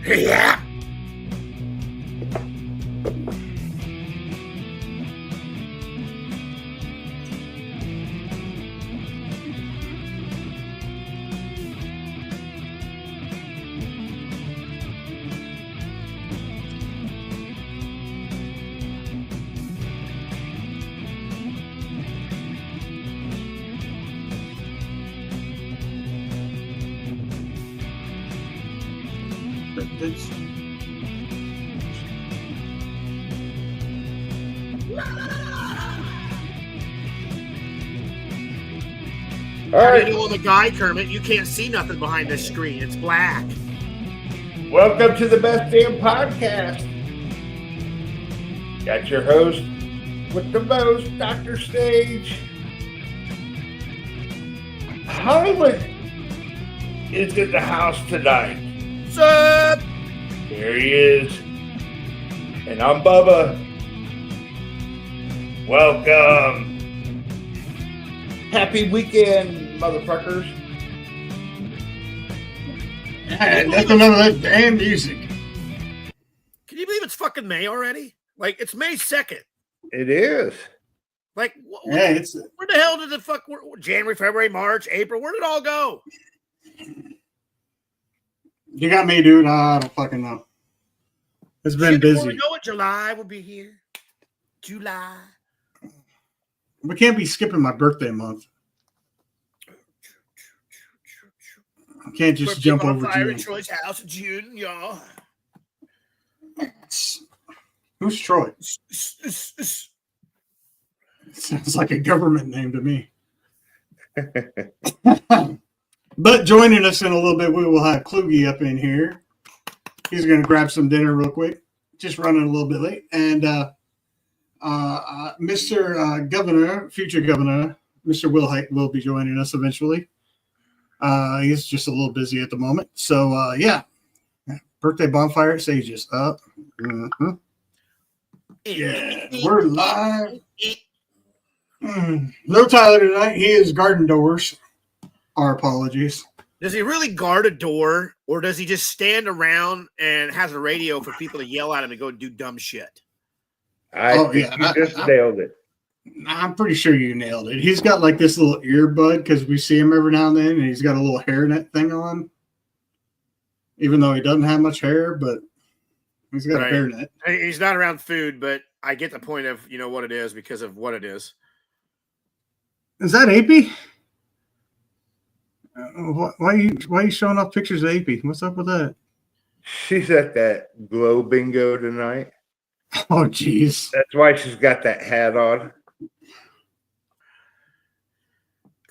Yeah. That's How do you know I'm a guy, Kermit? You can't see nothing behind this screen. It's black. Welcome to the Best Damn Podcast. Got your host with the most, Dr. Stage. Hollywood is in the house tonight. Sup? There he is. And I'm Bubba. Welcome. Happy weekend, motherfuckers. that's none of that damn music. Can you believe it's fucking May already? Like, it's May 2nd. It is. Like, Yeah, it's where the hell did January, February, March, April, where did it all go? you got me, dude. I don't fucking know. It's been Shit, before busy. we know it, July will be here. July. We can't be skipping my birthday month. I can't just jump over fire to in Troy's house in June, y'all. Who's Troy? Sounds like a government name to me. But joining us in a little bit, we will have Kluge up in here. He's going to grab some dinner real quick. Just running a little bit late. And Mr. Governor, future Governor, Mr. Wilhite will be joining us eventually. He's just a little busy at the moment. So, yeah. Birthday bonfire at Sage's up. Mm-hmm. Yeah, we're live. No Tyler tonight. He is guarding doors. Our apologies. Does he really guard a door, or does he just stand around and has a radio for people to yell at him and go do dumb shit? I think you just nailed it. I'm pretty sure you nailed it. He's got like this little earbud because we see him every now and then, and he's got a little hairnet thing on. Even though he doesn't have much hair, but he's got a hairnet. He's not around food, but I get the point of what it is because of what it is. Is that AP? Why are you showing off pictures of AP? What's up with that? She's at that glow bingo tonight. Oh, jeez. That's why she's got that hat on.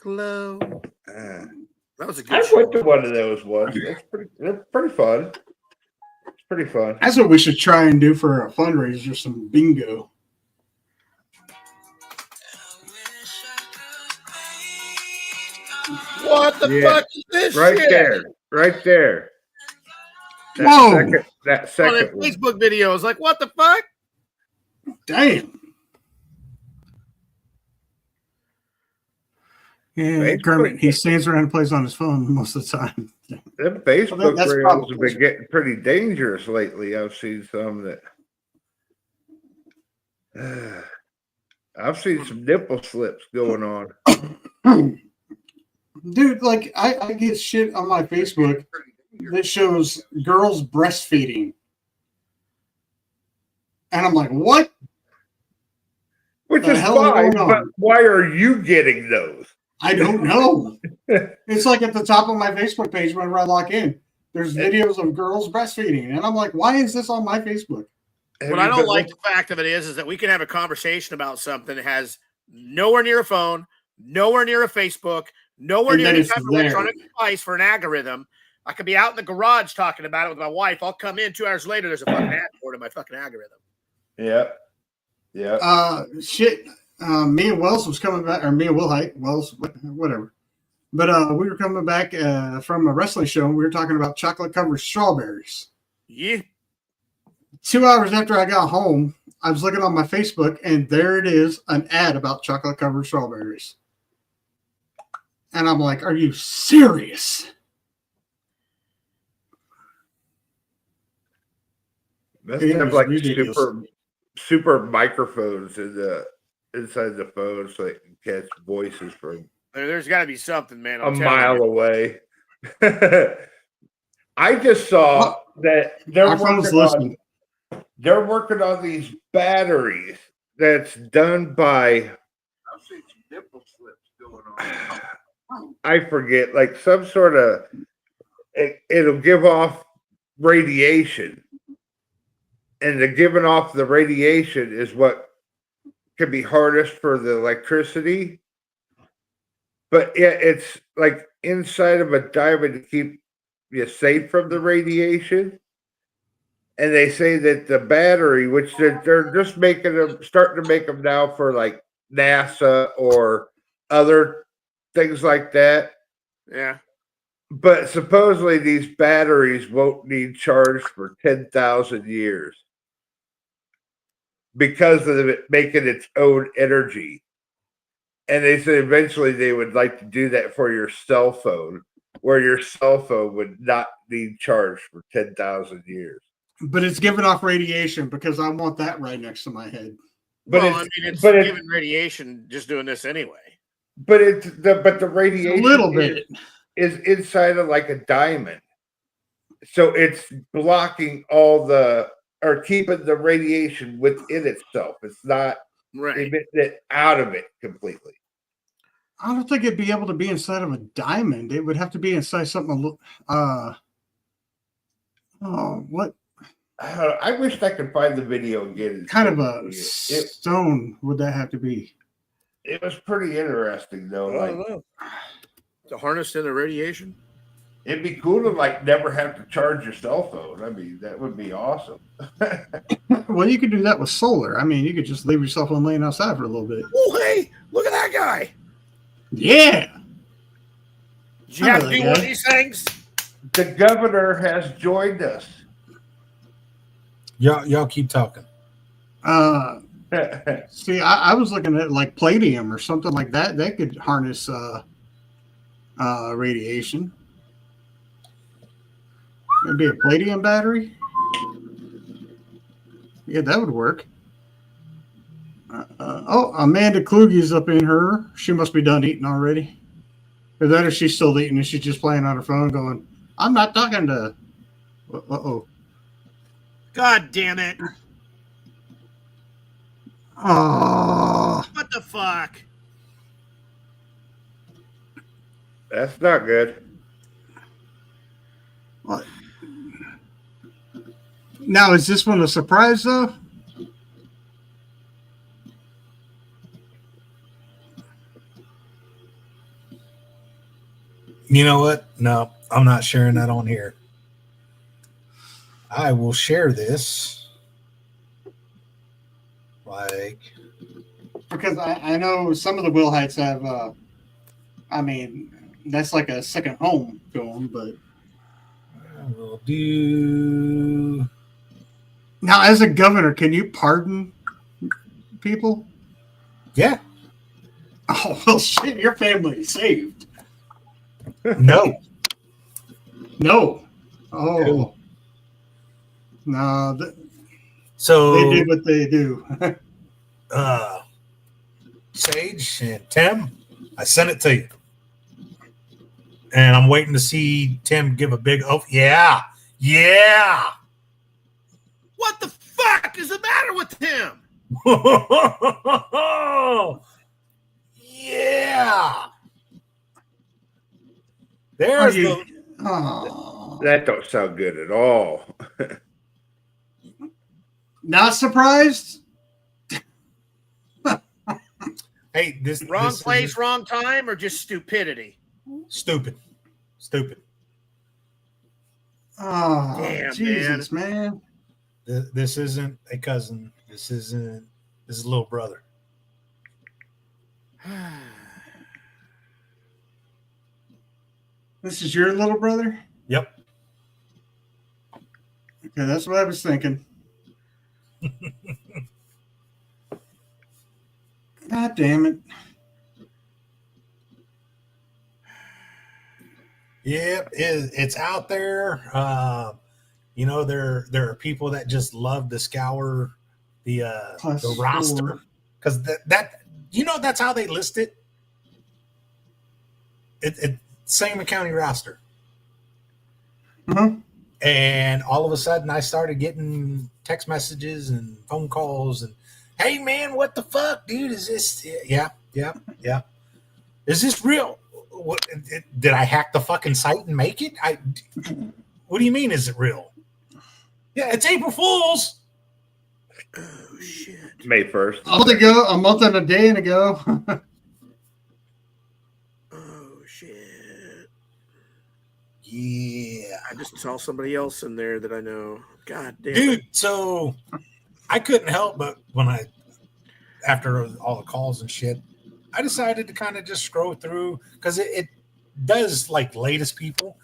Glow. That was a good I show. went to one of those ones. They're pretty fun. It's pretty fun. That's what we should try and do for a fundraiser, some bingo. What the fuck is this right shit? there. Right there. Whoa. That On second a Facebook video. It's like, what the fuck? Damn. Yeah, Kermit, he stands around and plays on his phone most of the time. Them Facebook that's reels probably have been getting pretty dangerous lately. I've seen some that I've seen some nipple slips going on. Dude, like I get shit on my Facebook that shows girls breastfeeding. And I'm like, what? Which The is hell is fine, going on? but why are you getting those? I don't know. It's like at the top of my Facebook page whenever I log in. There's videos of girls breastfeeding. And I'm like, why is this on my Facebook? What I don't like the fact of it is that we can have a conversation about something that has nowhere near a phone, nowhere near a Facebook, nowhere And near then any it's type of there. electronic device for an algorithm. I could be out in the garage talking about it with my wife. I'll come in 2 hours later. There's a fucking ad for it in my fucking algorithm. Yeah. Shit. Me and Wells was coming back, or me and Wilhite, Wells, whatever. But we were coming back from a wrestling show, and we were talking about chocolate-covered strawberries. Yeah. 2 hours after I got home, I was looking on my Facebook, and there it is, an ad about chocolate-covered strawberries. And I'm like, are you serious? Must It have was like ridiculous. super microphones inside the phone so it can catch voices from There's got to be something, man. a I'm telling mile you. away. I just saw that Our phone's listening. they're working on these batteries that's done by I've seen some nipple slips going on. I forget, like some sort of it'll give off radiation. And the giving off the radiation is what can be hardest for the electricity. But yeah, it's like inside of a diamond to keep you safe from the radiation. And they say that the battery, which they're just making them, starting to make them now for like NASA or other things like that. Yeah. But supposedly these batteries won't need charged for 10,000 years because of it making its own energy. And they said eventually they would like to do that for your cell phone, where your cell phone would not need charged for 10,000 years. But it's giving off radiation because I want that right next to my head. But Well, I mean, it's giving radiation just doing this anyway. But the radiation A little bit. is inside of like a diamond. So it's blocking all or keeping the radiation within itself. It's not emitting it out of it completely. I don't think it'd be able to be inside of a diamond. It would have to be inside something. What? I wish I could find the video again. Kind of a stone would that have to be? It was pretty interesting though. Like to harness in the radiation. It'd be cool to like never have to charge your cell phone. I mean, that would be awesome. Well, you could do that with solar. I mean, you could just leave your cell phone laying outside for a little bit. Oh, hey, look at that guy. Yeah. Did you have to do one of these things? The governor has joined us. Y'all keep talking. See, I was looking at like palladium or something like that. That could harness radiation. Maybe a palladium battery. Yeah, that would work. Oh, Amanda Kluge's up in her. She must be done eating already. Or that, or she's still eating and she's just playing on her phone going, I'm not talking to... Uh-oh. God damn it. Oh. What the fuck? That's not good. What? Now, is this one a surprise, though? You know what? No, I'm not sharing that on here. I will share this. Like, because I know some of the Wilhites have, I mean, that's like a second home to them, but. I will do. Now, as a governor, can you pardon people? Yeah. Oh, well, shit, your family is saved. No. No. Oh. No. So they did what they do. Sage and Tim, I sent it to you. And I'm waiting to see Tim give a big yeah. Yeah. What the fuck is the matter with him? Yeah. There's That don't sound good at all. Not surprised? Hey, this wrong place, wrong time, or just stupidity? Stupid. Oh, damn, Jesus, man. This isn't a cousin. This is a little brother. This is your little brother? Yep. Okay, that's what I was thinking. God damn it. Yep, it's out there. You know, there are people that just love to scour the Plus roster, 4. because that you know that's how they list it. It Sangamon County roster. Mhm. And all of a sudden, I started getting text messages and phone calls and, hey, man, what the fuck, dude? Is this? Yeah. Is this real? What, did I hack the fucking site and make it? What do you mean, is it real? Yeah, it's April Fool's. Oh shit! May 1st. A month and a day ago. Oh shit! Yeah. I just saw somebody else in there that I know. God damn, Dude, so I couldn't help but after all the calls and shit, I decided to kind of just scroll through because it does like latest people.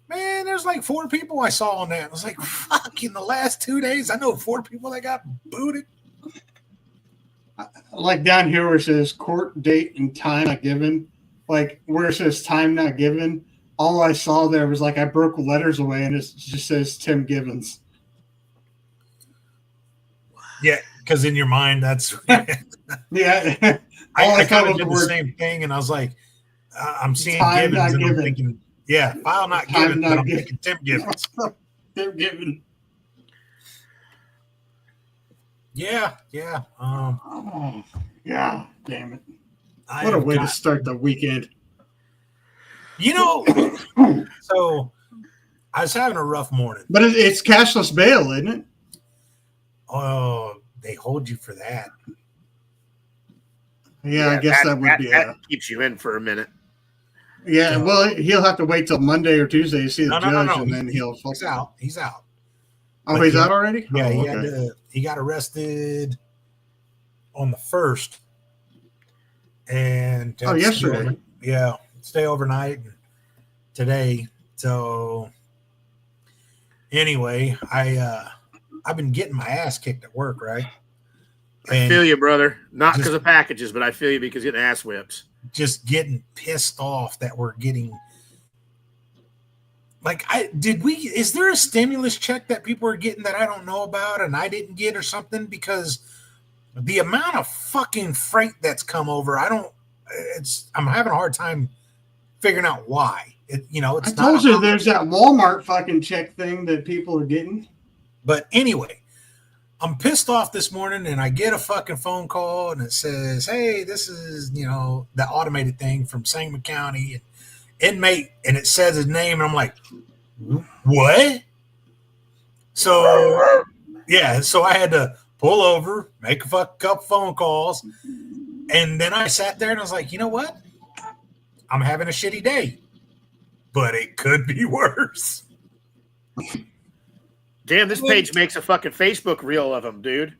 Man, there's like 4 people I saw on that. I was like, fuck, in the last 2 days, I know 4 people that got booted. Like down here where it says court date and time not given, like where it says time not given, all I saw there was like I broke letters away and it just says Tim Givens. Yeah, because in your mind, that's Yeah. I thought kind of was did the word same thing, and I was like, I'm seeing time Givens, not and I'm given. thinking, yeah, file not Time given, not but I'm given. thinking Tim Givens. Tim Givens. Yeah. Oh, yeah, damn it. I What a have way to got- start the weekend. You know, so I was having a rough morning. But it's cashless bail, isn't it? Oh, they hold you for that. Yeah, I guess that would be that keeps you in for a minute. Yeah, So- well, he'll have to wait till Monday or Tuesday to see the judge, and then he'll. He's out. He's out. Oh, But he's he- out already. Yeah, Oh, he got arrested on the 1st, and Oh, yesterday. Stay overnight today. So anyway, I've been getting my ass kicked at work, right? I feel you, brother. Not Just- because of packages, but I feel you because getting ass whips. Just getting pissed off that we're getting. Like, is there a stimulus check that people are getting that I don't know about and I didn't get or something? Because the amount of fucking freight that's come over, I'm having a hard time figuring out why. It's I not. told you there's that Walmart fucking check thing that people are getting. But anyway, I'm pissed off this morning and I get a fucking phone call and it says, hey, this is, the automated thing from Sangamon County and inmate, and it says his name. And I'm like, what? So, yeah, so I had to pull over, make a couple phone calls. And then I sat there and I was like, you know what? I'm having a shitty day, but it could be worse. Damn, this page makes a fucking Facebook reel of them, dude.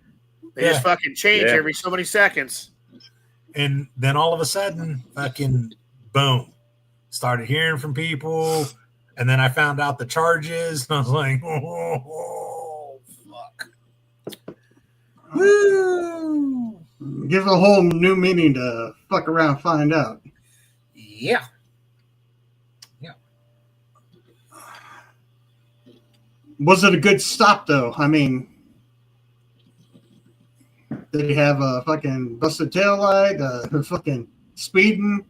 They just fucking change every so many seconds. And then all of a sudden, fucking boom, started hearing from people. And then I found out the charges. And I was like, oh fuck. Woo! Gives a whole new meaning to fuck around and find out. Yeah. Was it a good stop, though? I mean, did he have a fucking busted taillight, fucking speeding?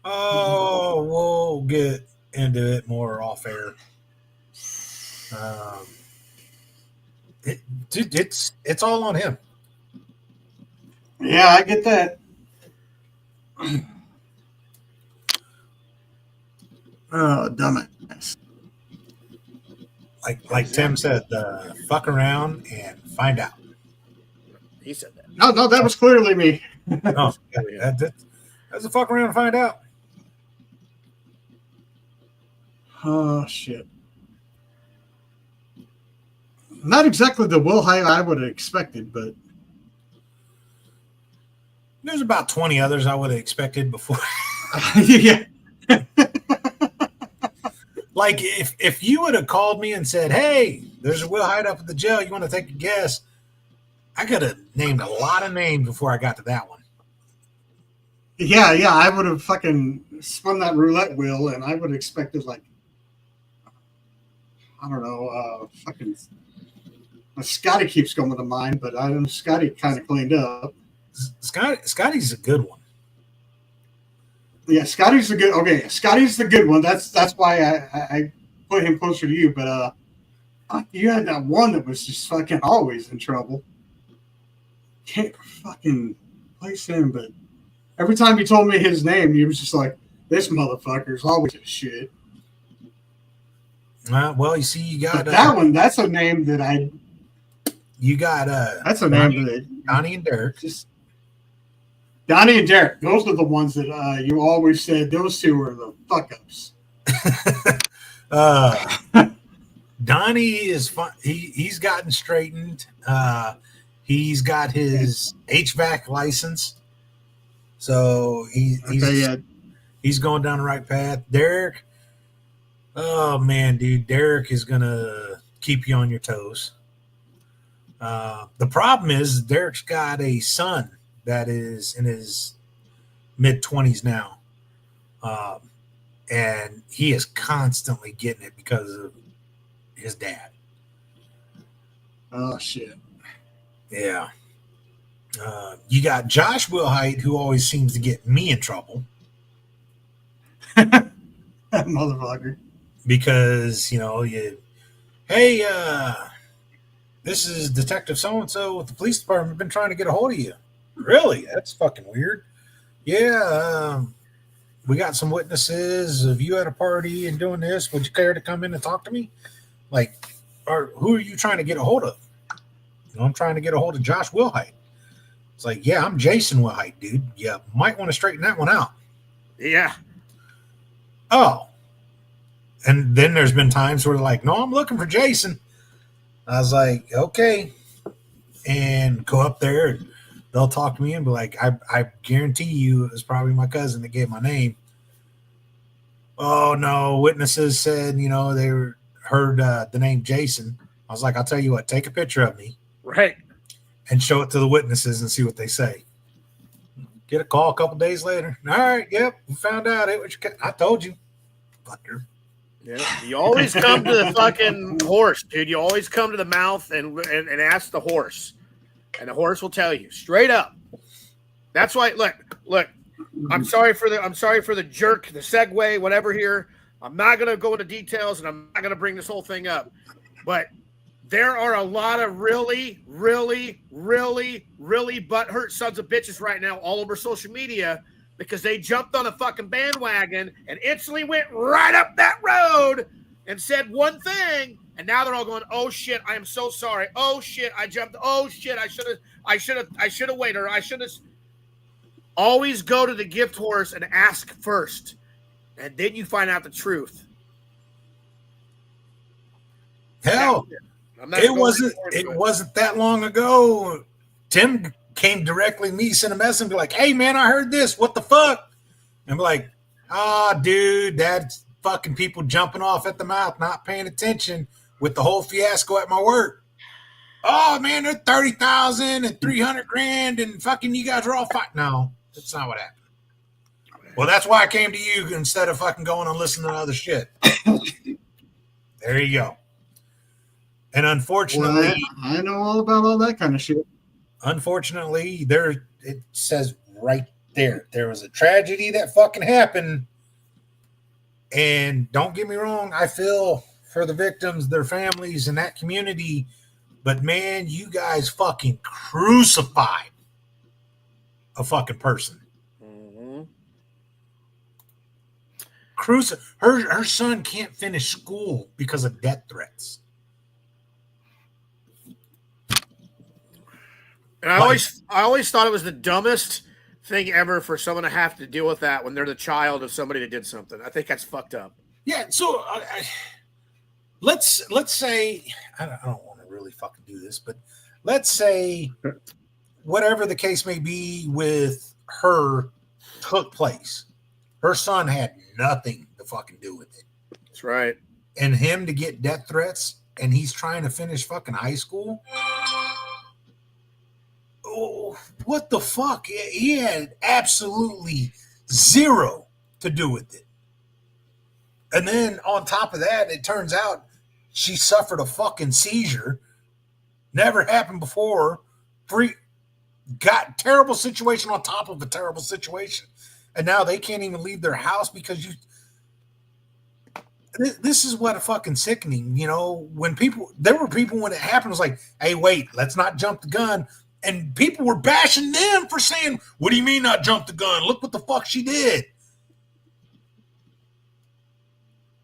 Oh, we'll get into it more off air. Dude, it's all on him. Yeah, I get that. Oh, dumb it. Like Tim said, fuck around and find out. He said that. No, that was clearly me. Oh, that's a fuck around and find out. Oh, shit. Not exactly the Will Hite I would have expected, but There's about 20 others I would have expected before. yeah. Like if you would have called me and said, "Hey, there's a Will Hite up at the jail. You want to take a guess?" I could have named a lot of names before I got to that one. Yeah, I would have fucking spun that roulette wheel and I would have expected like I don't know, fucking Scotty keeps coming to mind, but I don't know, Scotty kind of cleaned up. Scotty's a good one. Yeah, Scotty's the good one. That's why I put him closer to you. But you had that one that was just fucking always in trouble. Can't fucking place him, but every time he told me his name, he was just like, "This motherfucker's always a shit." Well, you see, you got that one. That's a name that you got. That's a name that Donnie and Derek. Just Donnie and Derek. Those are the ones that you always said. Those two were the fuck ups. Donnie is fun. He's gotten straightened. He's got his HVAC license, so he's going down the right path. Derek, oh man, dude, Derek is gonna keep you on your toes. The problem is Derek's got a son that is in his mid-20s now, and he is constantly getting it because of his dad. Oh shit. Yeah. You got Josh Wilhite, who always seems to get me in trouble. That motherfucker. Because, hey, this is Detective so-and-so with the police department. I've been trying to get a hold of you. Really? That's fucking weird. Yeah, we got some witnesses of you at a party and doing this. Would you care to come in and talk to me? Like, who are you trying to get a hold of? I'm trying to get a hold of Josh Wilhite. It's like, yeah, I'm Jason Wilhite, dude. You might want to straighten that one out. Yeah. Oh. And then there's been times where they're like, no, I'm looking for Jason. I was like, okay. And go up there and they'll talk to me and be like, I guarantee you it was probably my cousin that gave my name. Oh, no. Witnesses said, they heard the name Jason. I was like, I'll tell you what, take a picture of me. Right. And show it to the witnesses and see what they say. Get a call a couple days later. All right, yep, we found out it was. I told you, fucker. Yeah, you always come to the fucking horse, dude. You always come to the mouth and ask the horse, and the horse will tell you straight up. That's why. Look. I'm sorry for the jerk, the segue, whatever. Here, I'm not gonna go into details, and I'm not gonna bring this whole thing up, but. There are a lot of really, really, really, really butthurt sons of bitches right now all over social media because they jumped on a fucking bandwagon and instantly went right up that road and said one thing, and now they're all going, "Oh shit, I am so sorry. Oh shit, I jumped. Oh shit, I should have waited. Or I should have." Always go to the gift horse and ask first, and then you find out the truth. Hell. It wasn't that long ago. Tim came directly to me, sent a message and be like, hey man, I heard this. What the fuck? And be like, dude, that's fucking people jumping off at the mouth, not paying attention with the whole fiasco at my work. Oh man, they're 30,000 and 300 grand and fucking you guys are all fighting. No, that's not what happened. Well, that's why I came to you instead of fucking going and listening to other shit. There you go. And unfortunately, well, I know all about all that kind of shit. Unfortunately, it says right there was a tragedy that fucking happened. And don't get me wrong, I feel for the victims, their families, and that community. But man, you guys fucking crucified a fucking person. Mm-hmm. Her son can't finish school because of death threats. And I always thought it was the dumbest thing ever for someone to have to deal with that when they're the child of somebody that did something. I think that's fucked up. Yeah. So let's say I don't want to really fucking do this, but let's say whatever the case may be with her took place. Her son had nothing to fucking do with it. That's right. And him to get death threats, and he's trying to finish fucking high school. Oh, what the fuck? He had absolutely zero to do with it. And then on top of that, it turns out she suffered a fucking seizure. Never happened before. Got terrible situation on top of a terrible situation. And now they can't even leave their house because you. This is what a fucking sickening, you know, there were people when it happened, it was like, hey, wait, let's not jump the gun. And people were bashing them for saying, what do you mean not jump the gun? Look what the fuck she did.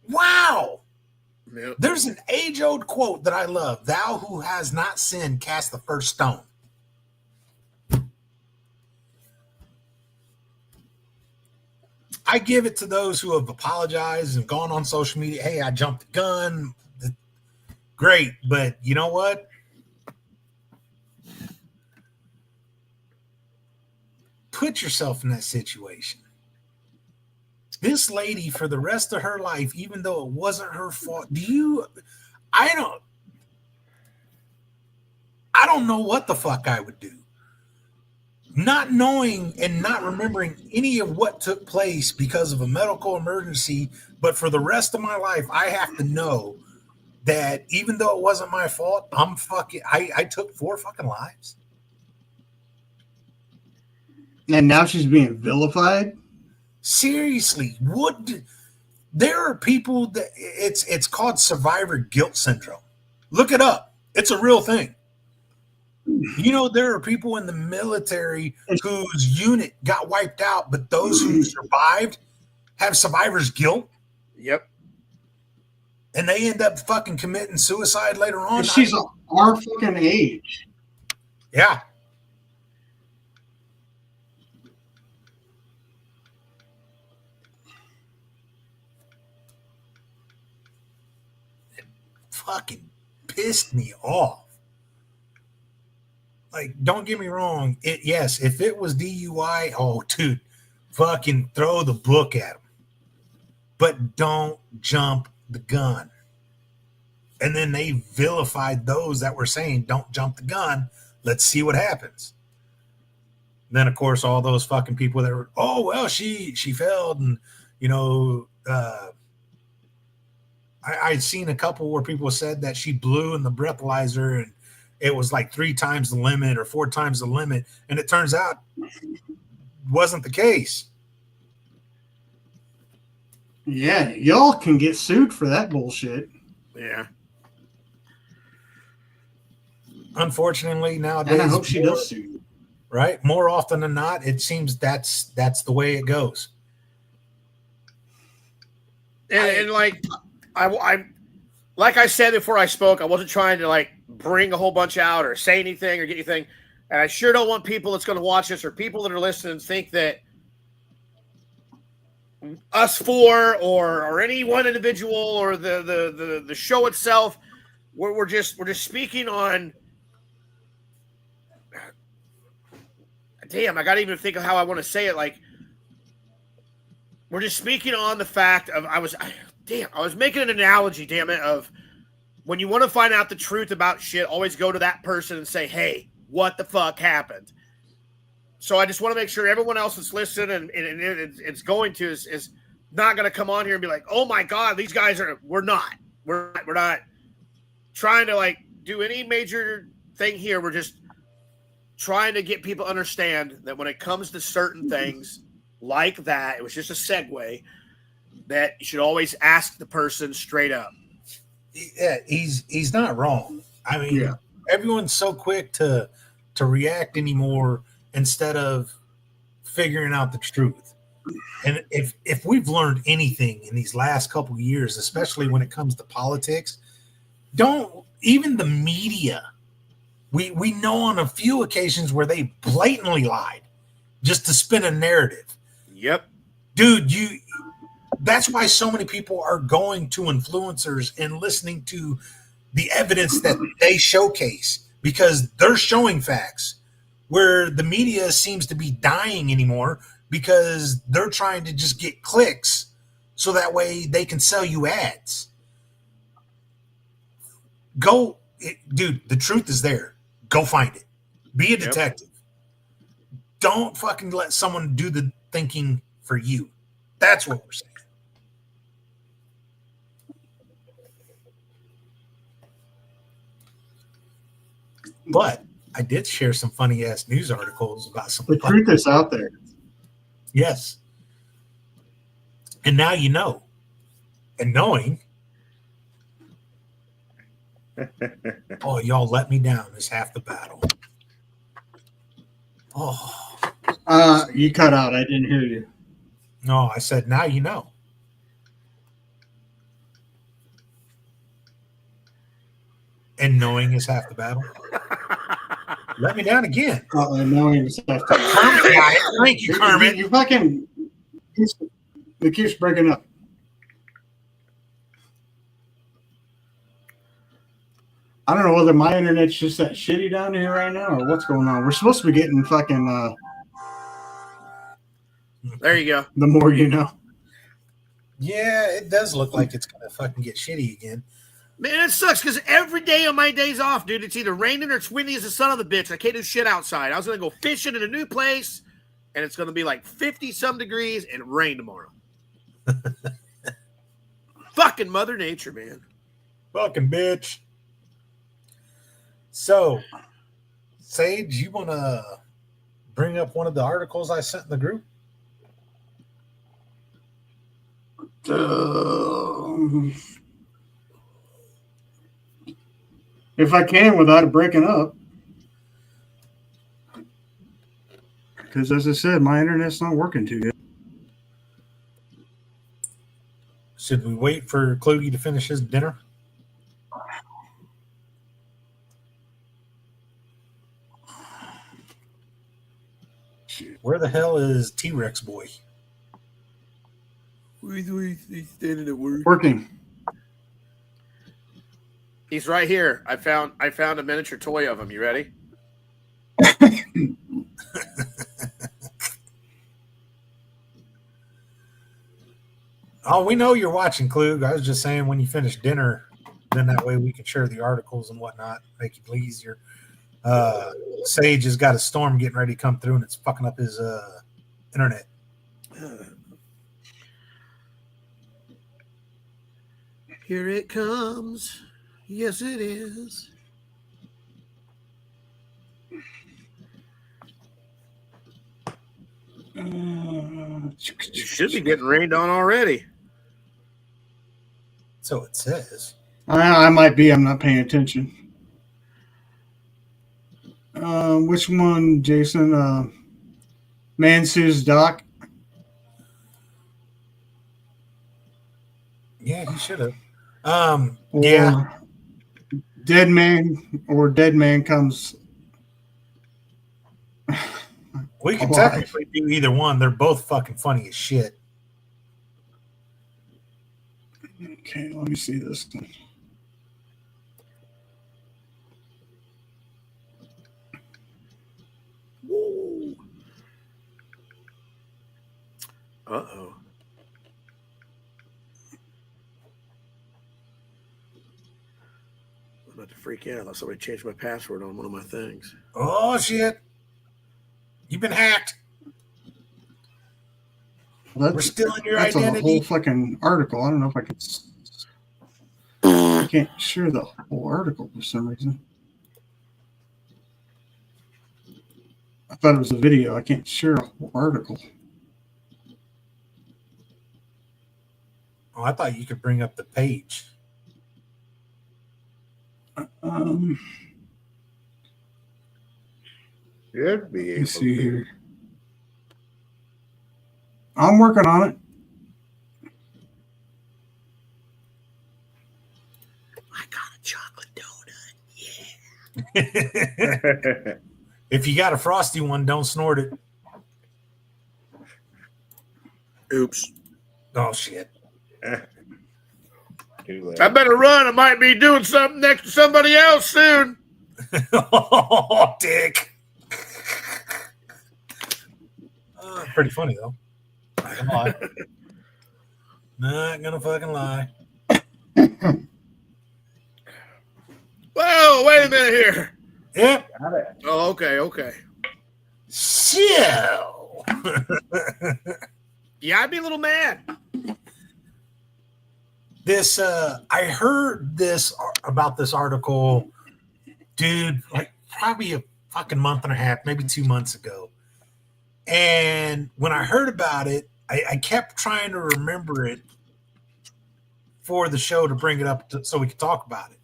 Wow. Yep. There's an age-old quote that I love. Thou who has not sinned, cast the first stone. I give it to those who have apologized and gone on social media. Hey, I jumped the gun. Great. But you know what? Put yourself in that situation. This lady, for the rest of her life, even though it wasn't her fault, I don't know what the fuck I would do. Not knowing and not remembering any of what took place because of a medical emergency, but for the rest of my life, I have to know that even though it wasn't my fault, I took 4 fucking lives. And now she's being vilified. Seriously, there are people that it's called survivor guilt syndrome. Look it up. It's a real thing. You know, there are people in the military whose unit got wiped out, but those who survived have survivor's guilt. Yep. And they end up fucking committing suicide later on. And she's our fucking age. Yeah. It fucking pissed me off. Like, don't get me wrong. Yes, if it was DUI, oh, dude, fucking throw the book at him. But don't jump the gun. And then they vilified those that were saying, don't jump the gun. Let's see what happens. Then, of course, all those fucking people that were, oh, well, she failed. And, you know, I'd seen a couple where people said that she blew in the breathalyzer and it was like 3 times the limit or 4 times the limit. And it turns out wasn't the case. Yeah, y'all can get sued for that bullshit. Yeah. Unfortunately, nowadays, And I hope she does sue. Right? More often than not, it seems that's the way it goes. And like I like I said before I spoke, I wasn't trying to like bring a whole bunch out or say anything or get anything. And I sure don't want people that's going to watch this or people that are listening to think that us 4 or any one individual or the show itself, we're just speaking on. Damn, I got to even think of how I want to say it. Like, we're just speaking on the fact of I was making an analogy, damn it, of when you want to find out the truth about shit, always go to that person and say, hey, what the fuck happened? So I just want to make sure everyone else that's listening and it's going to is not going to come on here and be like, oh my God, these guys we're not trying to like do any major thing here. We're just trying to get people to understand that when it comes to certain things like that, it was just a segue, that you should always ask the person straight up. Yeah, he's not wrong. I mean, Yeah. Everyone's so quick to react anymore instead of figuring out the truth. And if we've learned anything in these last couple of years, especially when it comes to politics, even the media, we know on a few occasions where they blatantly lied just to spin a narrative. Yep. Dude, that's why so many people are going to influencers and listening to the evidence that they showcase, because they're showing facts where the media seems to be dying anymore because they're trying to just get clicks so that way they can sell you ads. Dude, the truth is there. Go find it. Be a detective. Don't fucking let someone do the thinking for you. That's what we're saying. But I did share some funny ass news articles about some. The truth is out there. Yes. And now you know. And knowing, oh, y'all let me down is half the battle. Oh, You cut out. I didn't hear you. no, I said, now you know. And knowing is half the battle. Let me down again. Knowing is half the Kermit got it. Thank you, Kermit. You fucking. It keeps breaking up. I don't know whether my internet's just that shitty down here right now or what's going on. We're supposed to be getting fucking There you go. the more you know. Yeah, it does look like it's going to fucking get shitty again. Man, it sucks because every day on my days off, dude, it's either raining or it's windy as the son of the bitch. I can't do shit outside. I was going to go fishing in a new place, and it's going to be like 50-some degrees and rain tomorrow. Fucking Mother Nature, man. Fucking bitch. So, Sage, you want to bring up one of the articles I sent in the group? If I can without it breaking up. Because as I said, my internet's not working too good. Should we wait for Kluge to finish his dinner? Where the hell is T-Rex boy? He's standing at work. Working. He's right here. I found a miniature toy of him. You ready? Oh, we know you're watching, Klug. I was just saying when you finish dinner, then that way we can share the articles and whatnot, make it easier. Sage has got a storm getting ready to come through, and it's fucking up his internet. Here it comes. Yes, it is. You should be getting rained on already. So it says. I might be. I'm not paying attention. Which one, Jason? Mansu's Doc? Yeah, he should have. Or Yeah. Dead Man Comes. We can Alive. technically do either one. They're both fucking funny as shit. Okay, let me see this one. Uh-oh. I'm about to freak out. I thought somebody changed my password on one of my things. Oh, shit. You've been hacked. We're still in your that's a identity. whole fucking article. I don't know if I could. I can't share the whole article for some reason. I thought it was a video. I can't share a whole article. Oh, I thought you could bring up the page. Should be Let able me see to. here. I'm working on it. I got a chocolate donut. Yeah. If you got a frosty one, don't snort it. Oops. Oh, shit. Too late. I better run. I might be doing something next to somebody else soon. Oh, dick. Pretty funny, though. Not gonna lie. Not gonna fucking lie. Whoa, wait a minute here. Yep. Got it. Oh, okay. So. Yeah, I'd be a little mad. I heard this about this article, dude, like probably a fucking month and a half, maybe 2 months ago. And when I heard about it, I kept trying to remember it for the show to bring it up so we could talk about it.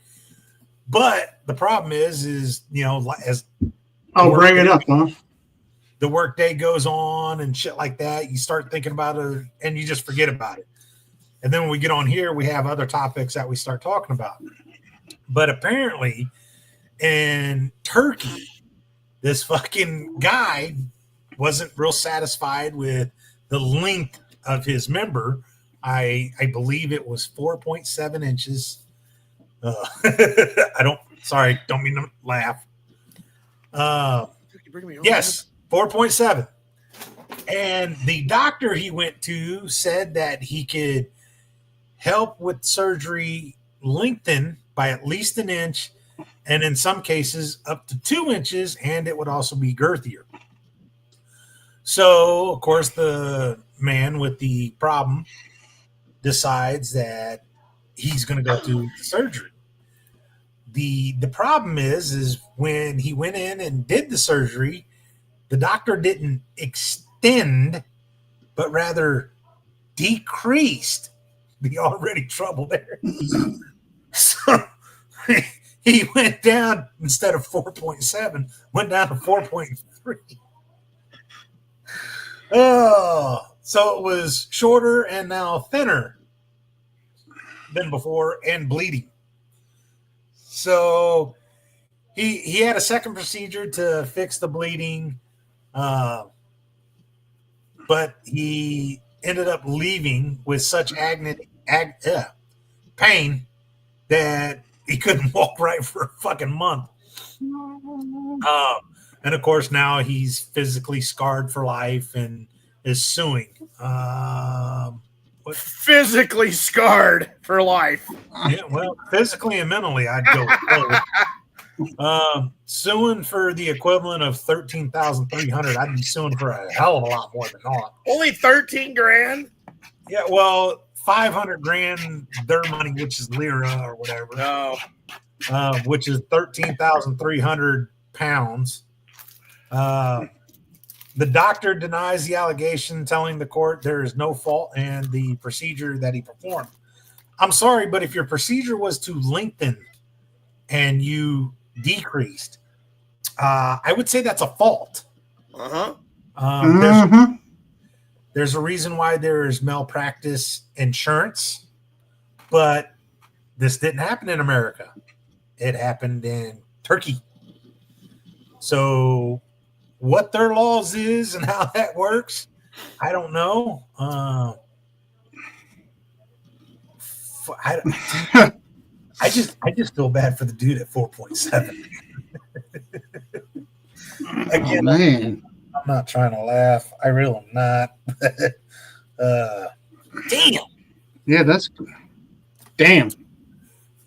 But the problem is as bring it up, huh? the workday goes on and shit like that, you start thinking about it and you just forget about it. And then when we get on here, we have other topics that we start talking about. But apparently in Turkey, this fucking guy wasn't real satisfied with the length of his member. I believe it was 4.7 inches. Don't mean to laugh. Yes, 4.7. And the doctor he went to said that he could help with surgery lengthen by at least an inch, and in some cases up to 2 inches, and it would also be girthier. So, of course, the man with the problem decides that he's going to go through surgery. The problem is when he went in and did the surgery, the doctor didn't extend, but rather decreased the already trouble there. So he went down, instead of 4.7, went down to 4.3. Oh, so it was shorter and now thinner than before and bleeding. So he had a second procedure to fix the bleeding, but he ended up leaving with such pain that he couldn't walk right for a fucking month. And of course, now he's physically scarred for life and is suing. Physically scarred for life. Yeah, well, physically and mentally, I'd go suing for the equivalent of $13,300. I'd be suing for a hell of a lot more than that. Only 13 grand. Yeah, well, 500 grand their money, which is lira or whatever. No. Which is 13,300 pounds. The doctor denies the allegation, telling the court there is no fault in the procedure that he performed. I'm sorry, but if your procedure was to lengthen and you decreased, I would say that's a fault. There's a reason why there is malpractice insurance, but this didn't happen in America. It happened in Turkey. So what their laws is and how that works, I don't know. I just feel bad for the dude at 4.7. Again, Man. I'm not trying to laugh. I really am not. Damn. Yeah, that's damn.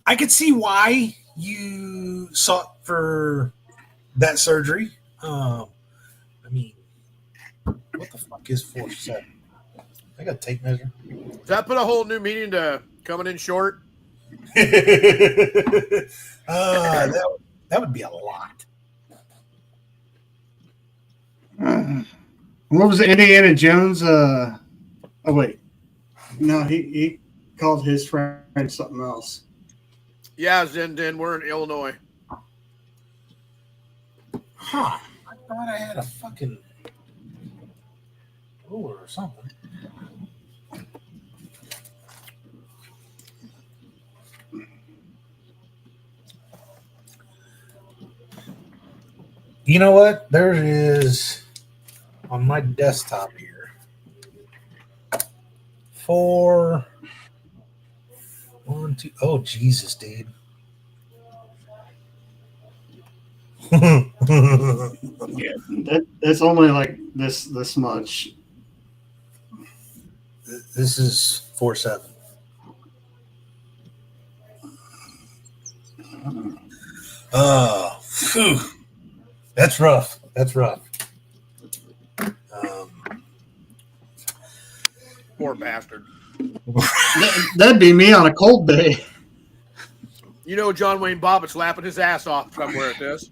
I could see why you sought for that surgery. I mean, what the fuck is 4.7? I got a tape measure. Does that put a whole new meaning to coming in short? That would be a lot. What was it, Indiana Jones? Oh wait, no, he called his friend something else. Yeah, Zenden, we're in Illinois. Huh. I thought I had a fucking ruler or something. You know what? There is on my desktop here 4, 1, 2. Oh, Jesus, dude. Yeah, that's only like this much. This is 4.7. Oh, phew. That's rough. That's rough. Poor bastard. That'd be me on a cold day. You know John Wayne Bobbitt's lapping his ass off somewhere at this.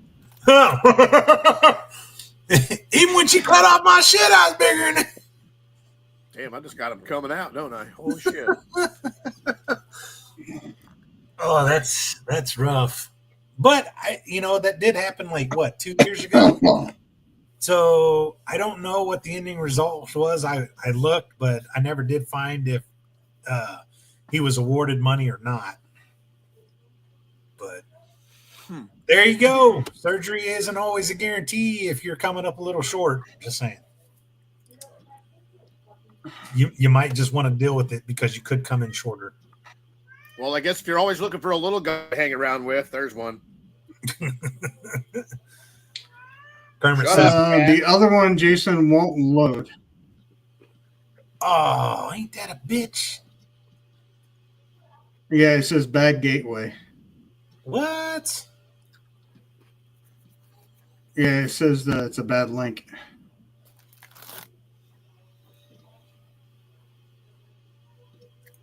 Even when she cut off my shit, I was bigger than it. Damn, I just got them coming out, don't I? Holy shit. Oh, that's rough. But that did happen like what, 2 years ago? So I don't know what the ending result was. I looked, but I never did find if he was awarded money or not. But there you go. Surgery isn't always a guarantee if you're coming up a little short. Just saying. You might just want to deal with it because you could come in shorter. Well, I guess if you're always looking for a little guy to hang around with, there's one. Kermit Shut says, up. The other one, Jason, won't load. "Oh, ain't that a bitch?" Yeah, it says bad gateway. What? Yeah, it says that it's a bad link.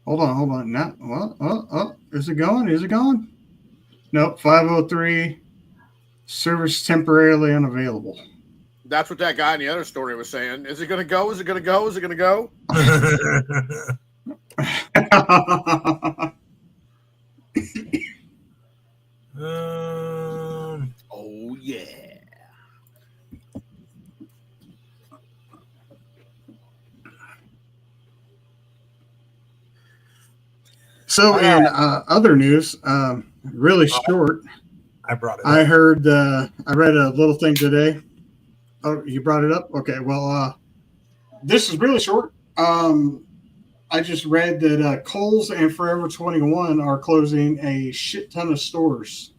Hold on. Now, oh, is it going? Nope, 503. Service temporarily unavailable. That's what that guy in the other story was saying. Is it going to go? Is it going to go? Is it going to go? Oh, yeah. So, in other news, really short. I brought it up. I heard. I read a little thing today. Oh, you brought it up? Okay. Well, this is really short. I just read that Kohl's and Forever 21 are closing a shit ton of stores.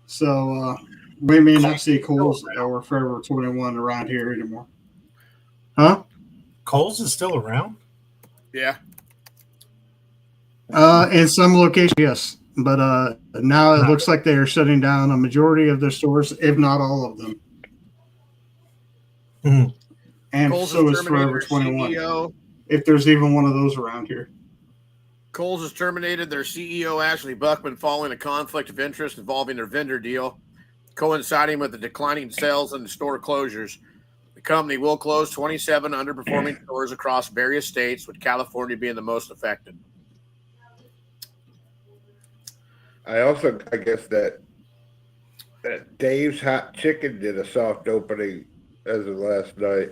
So we may not see Kohl's or Forever 21 around here anymore. Huh? Kohl's is still around? Yeah. In some locations, yes. But now it looks like they are shutting down a majority of their stores, if not all of them. Mm-hmm. And Kohl's so has is terminated Forever their 21. CEO. If there's even one of those around here. Kohl's has terminated their CEO, Ashley Buckman, following a conflict of interest involving their vendor deal, coinciding with the declining sales and store closures. The company will close 27 underperforming stores across various states, with California being the most affected. I guess that Dave's Hot Chicken did a soft opening as of last night.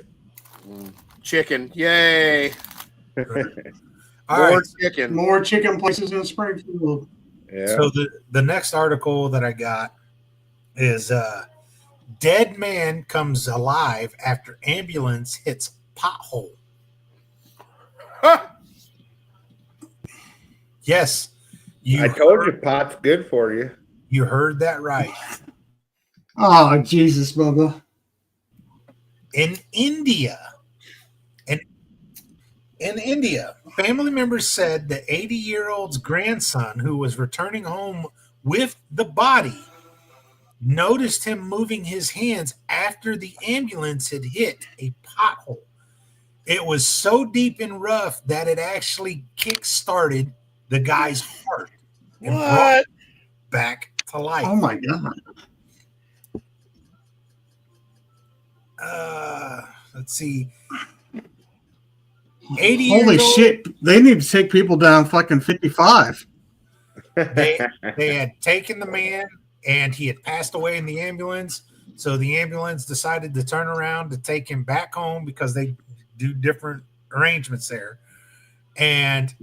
Chicken. Yay. All More right. chicken. More chicken places in Springfield. Yeah. So the next article that I got is dead man comes alive after ambulance hits pothole. Yes. I told you pot's good for you. You heard that right. Oh, Jesus, Bubba. In India, family members said the 80-year-old's grandson, who was returning home with the body, noticed him moving his hands after the ambulance had hit a pothole. It was so deep and rough that it actually kick-started the guy's heart and brought it back to life. Oh, my God. Let's see. 80 Holy years old, shit. They need to take people down fucking 55. They had taken the man and he had passed away in the ambulance. So the ambulance decided to turn around to take him back home because they do different arrangements there. And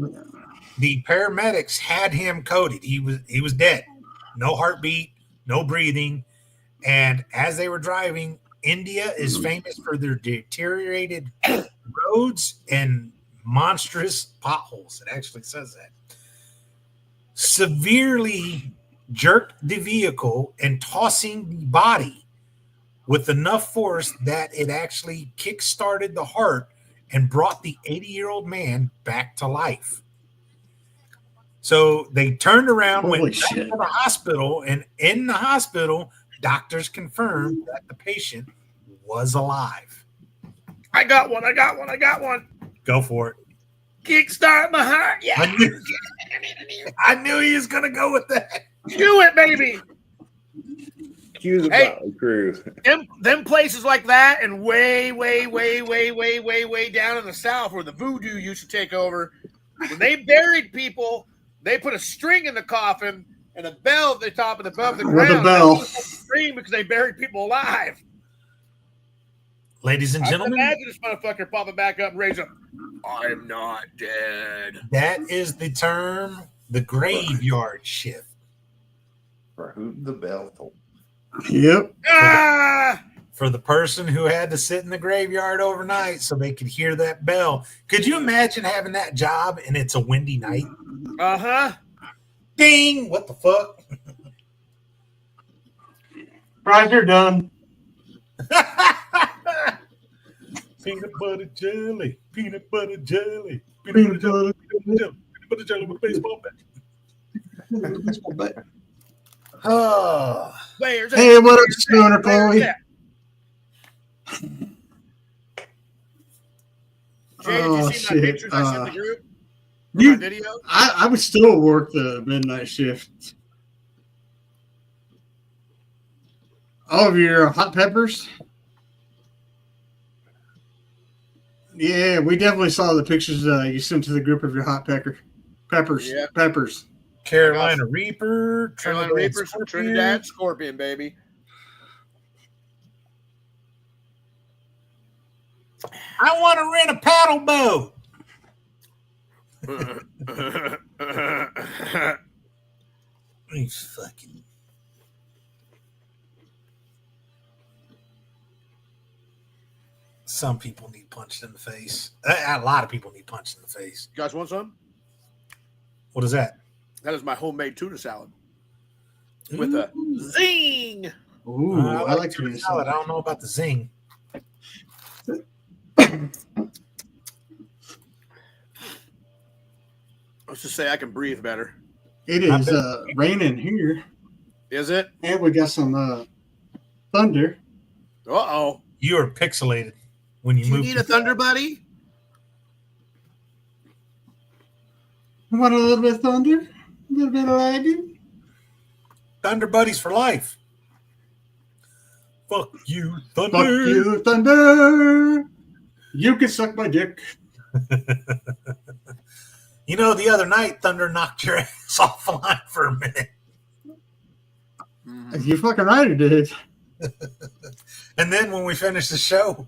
the paramedics had him coded. He was dead. No heartbeat, no breathing. And as they were driving, India is famous for their deteriorated roads and monstrous potholes. It actually says that. Severely jerked the vehicle and tossing the body with enough force that it actually kick-started the heart and brought the 80-year-old man back to life. So they turned around, Holy went back shit. to the hospital, and in the hospital, doctors confirmed that the patient was alive. I got one. Go for it. Kickstart my heart. Yeah. I knew he was going to go with that. Do it, baby. Cue the Hey. Motley Crew. Them places like that, and way down in the South where the voodoo used to take over. When they buried people, they put a string in the coffin and a bell at the top and above the With ground. a bell. That's the string because they buried people alive. Ladies and I can gentlemen, imagine this motherfucker popping back up and raise up. I'm not dead. that is the term, the graveyard shift. For whom the bell toll. Yep. Ah! For the person who had to sit in the graveyard overnight so they could hear that bell. Could you imagine having that job and it's a windy night? Uh-huh. Ding! What the fuck? Fries are done. Peanut butter jelly. Peanut butter jelly. Peanut butter. Peanut butter jelly with baseball bat. Oh. Where's Hey, what up, Where's Stoner Chloe? Jay, did Oh, you see my shit. pictures I sent the group? You- My video? I would still work the midnight shift. All of your hot peppers? Yeah, we definitely saw the pictures you sent to the group of your hot peppers. Yeah. Peppers. Carolina Reaper. Carolina Trinidad Reapers, Scorpion. Trinidad Scorpion, baby. I want to rent a paddle boat. You fucking. Some people need punched in the face. A lot of people need punched in the face. You guys want some? What is that? That is my homemade tuna salad with a zing. Ooh, I like tuna salad. I don't know about the zing. Let's just say I can breathe better. It is raining here, Is it? and we got some thunder. Uh-oh. You are pixelated when you Do you move. need a thunder buddy? Want a little bit of thunder? A little bit of lightning? Thunder buddies for life. Fuck you, Thunder. Fuck you, thunder! You can suck my dick. You know, the other night, Thunder knocked your ass off the line for a minute. You fucking right, it did. And then when we finished the show,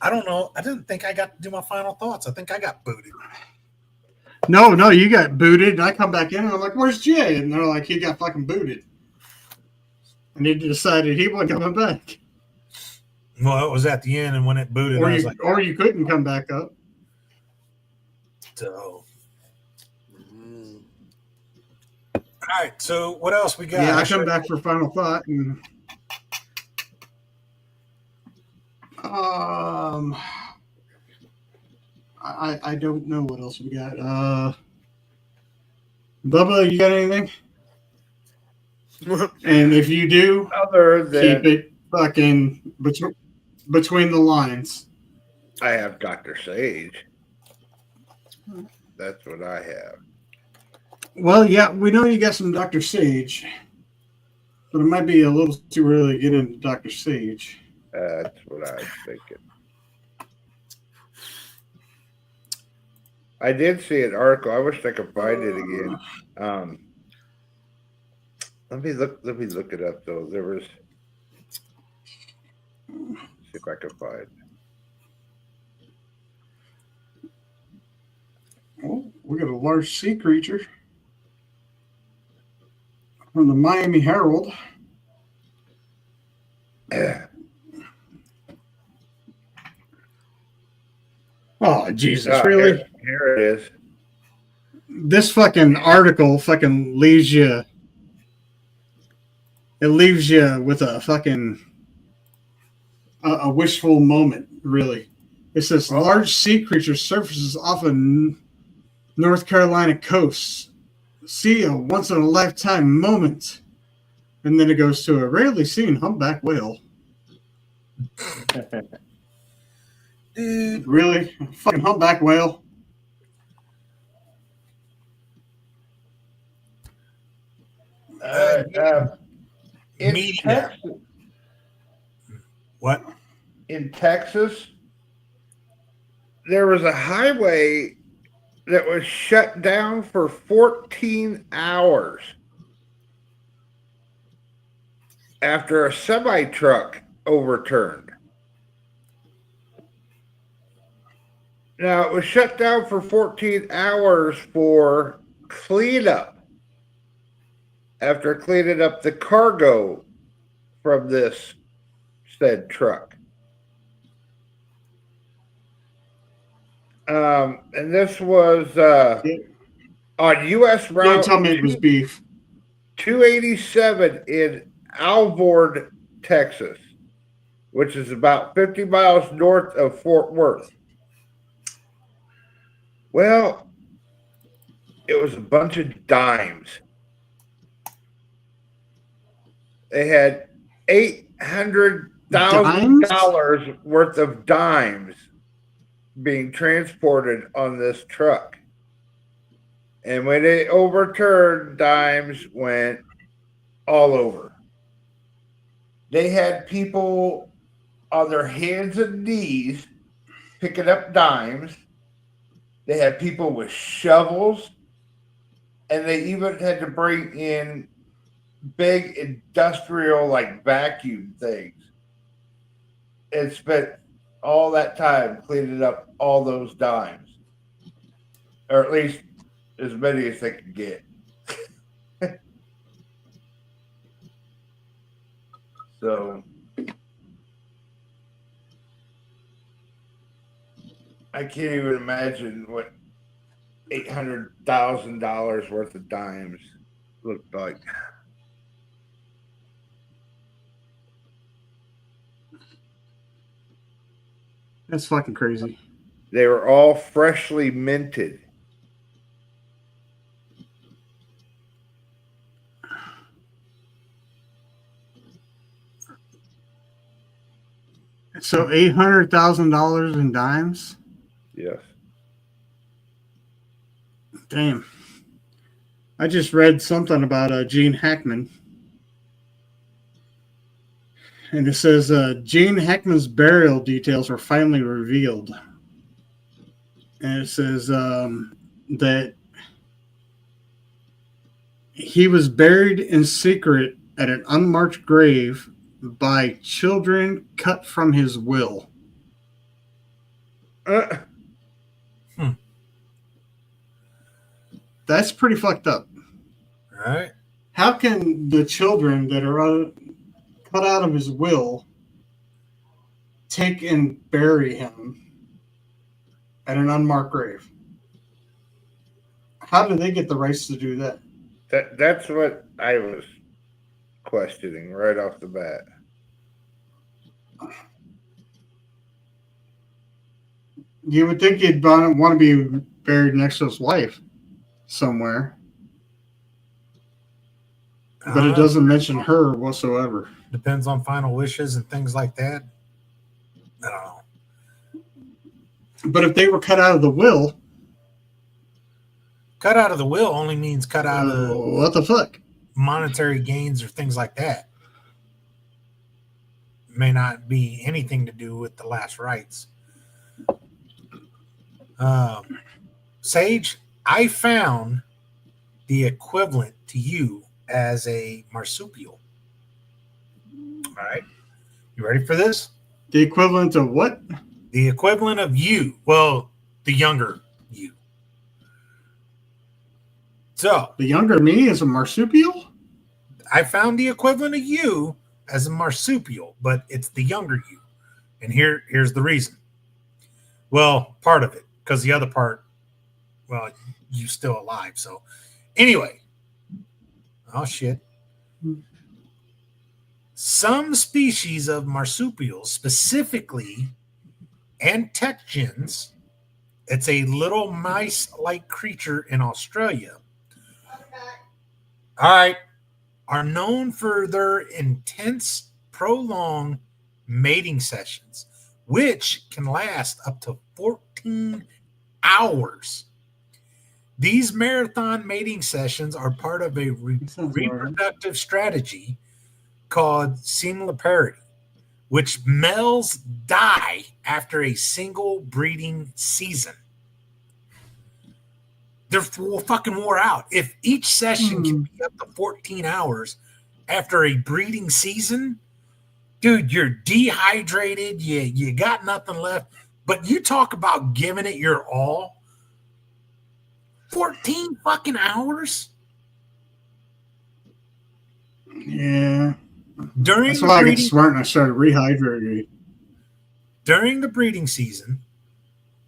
I don't know. I didn't think I got to do my final thoughts. I think I got booted. No, you got booted. And I come back in and I'm like, where's Jay? And they're like, he got fucking booted. And he decided he wasn't coming back. Well, it was at the end, and when it booted, I was like, Or you couldn't come back up. so. All right, so what else we got? Yeah, I come back for final thought. And I don't know what else we got. Bubba, you got anything? And if you do, Other than keep it fucking between the lines. I have Dr. Sage. That's what I have. Well, yeah, we know you got some Dr. Sage, but it might be a little too early to get into Dr. Sage. That's what I was thinking. I did see an article. I wish I could find it again. Let me look it up though. There was, see if I can find. Oh, we got a large sea creature from the Miami Herald. Oh, Jesus, really? Here it is. This fucking article fucking leaves you. It leaves you with a fucking a wishful moment, really. It says large sea creature surfaces off of North Carolina coast. See a once in a lifetime moment. And then it goes to a rarely seen humpback whale. Dude, Really? A fucking humpback whale? In media. Texas, What? In Texas, there was a highway that was shut down for 14 hours after a semi truck overturned. Now, it was shut down for 14 hours for cleanup after cleaning up the cargo from this said truck. And this was on U.S. Don't Route tell me it was beef. 287 in Alvord, Texas, which is about 50 miles north of Fort Worth. Well, it was a bunch of dimes. They had $800,000 worth of dimes being transported on this truck. And when it overturned, dimes went all over. They had people on their hands and knees picking up dimes. They had people with shovels. And they even had to bring in big industrial like vacuum things and spent all that time cleaning up all those dimes, or at least as many as they could get. So I can't even imagine what $800,000 worth of dimes looked like. That's fucking crazy. They were all freshly minted. So $800,000 in dimes. Yes. Damn. I just read something about Gene Hackman. And it says Gene Hackman's burial details were finally revealed. And it says that he was buried in secret at an unmarked grave by children cut from his will. That's pretty fucked up. All right. How can the children that are cut out of his will take and bury him at an unmarked grave? How do they get the rights to do that? That's what I was questioning right off the bat. You would think he'd want to be buried next to his wife somewhere, but it doesn't mention her whatsoever. Depends on final wishes and things like that. I don't know. But if they were cut out of the will, Cut out of the will only means cut out of what the fuck? monetary gains or things like that. May not be anything to do with the last rites. Sage, I found the equivalent to you as a marsupial. All right. You ready for this? The equivalent of what? The equivalent of you. Well, the younger you. So The younger me is a marsupial? I found the equivalent of you as a marsupial, but it's the younger you. And here's the reason. Well, part of it, because the other part, well, you still alive. So anyway. Oh shit. Some species of marsupials, specifically Antections, it's a little mice-like creature in Australia. All right. Are known for their intense, prolonged mating sessions, which can last up to 14 hours. These marathon mating sessions are part of a reproductive strategy called similarity, which males die after a single breeding season. They're fucking wore out. If each session can be up to 14 hours after a breeding season, dude, you're dehydrated. You got nothing left. But you talk about giving it your all. 14 fucking hours? Yeah. During That's the why I get breeding, smart and I started rehydrating. during the breeding season,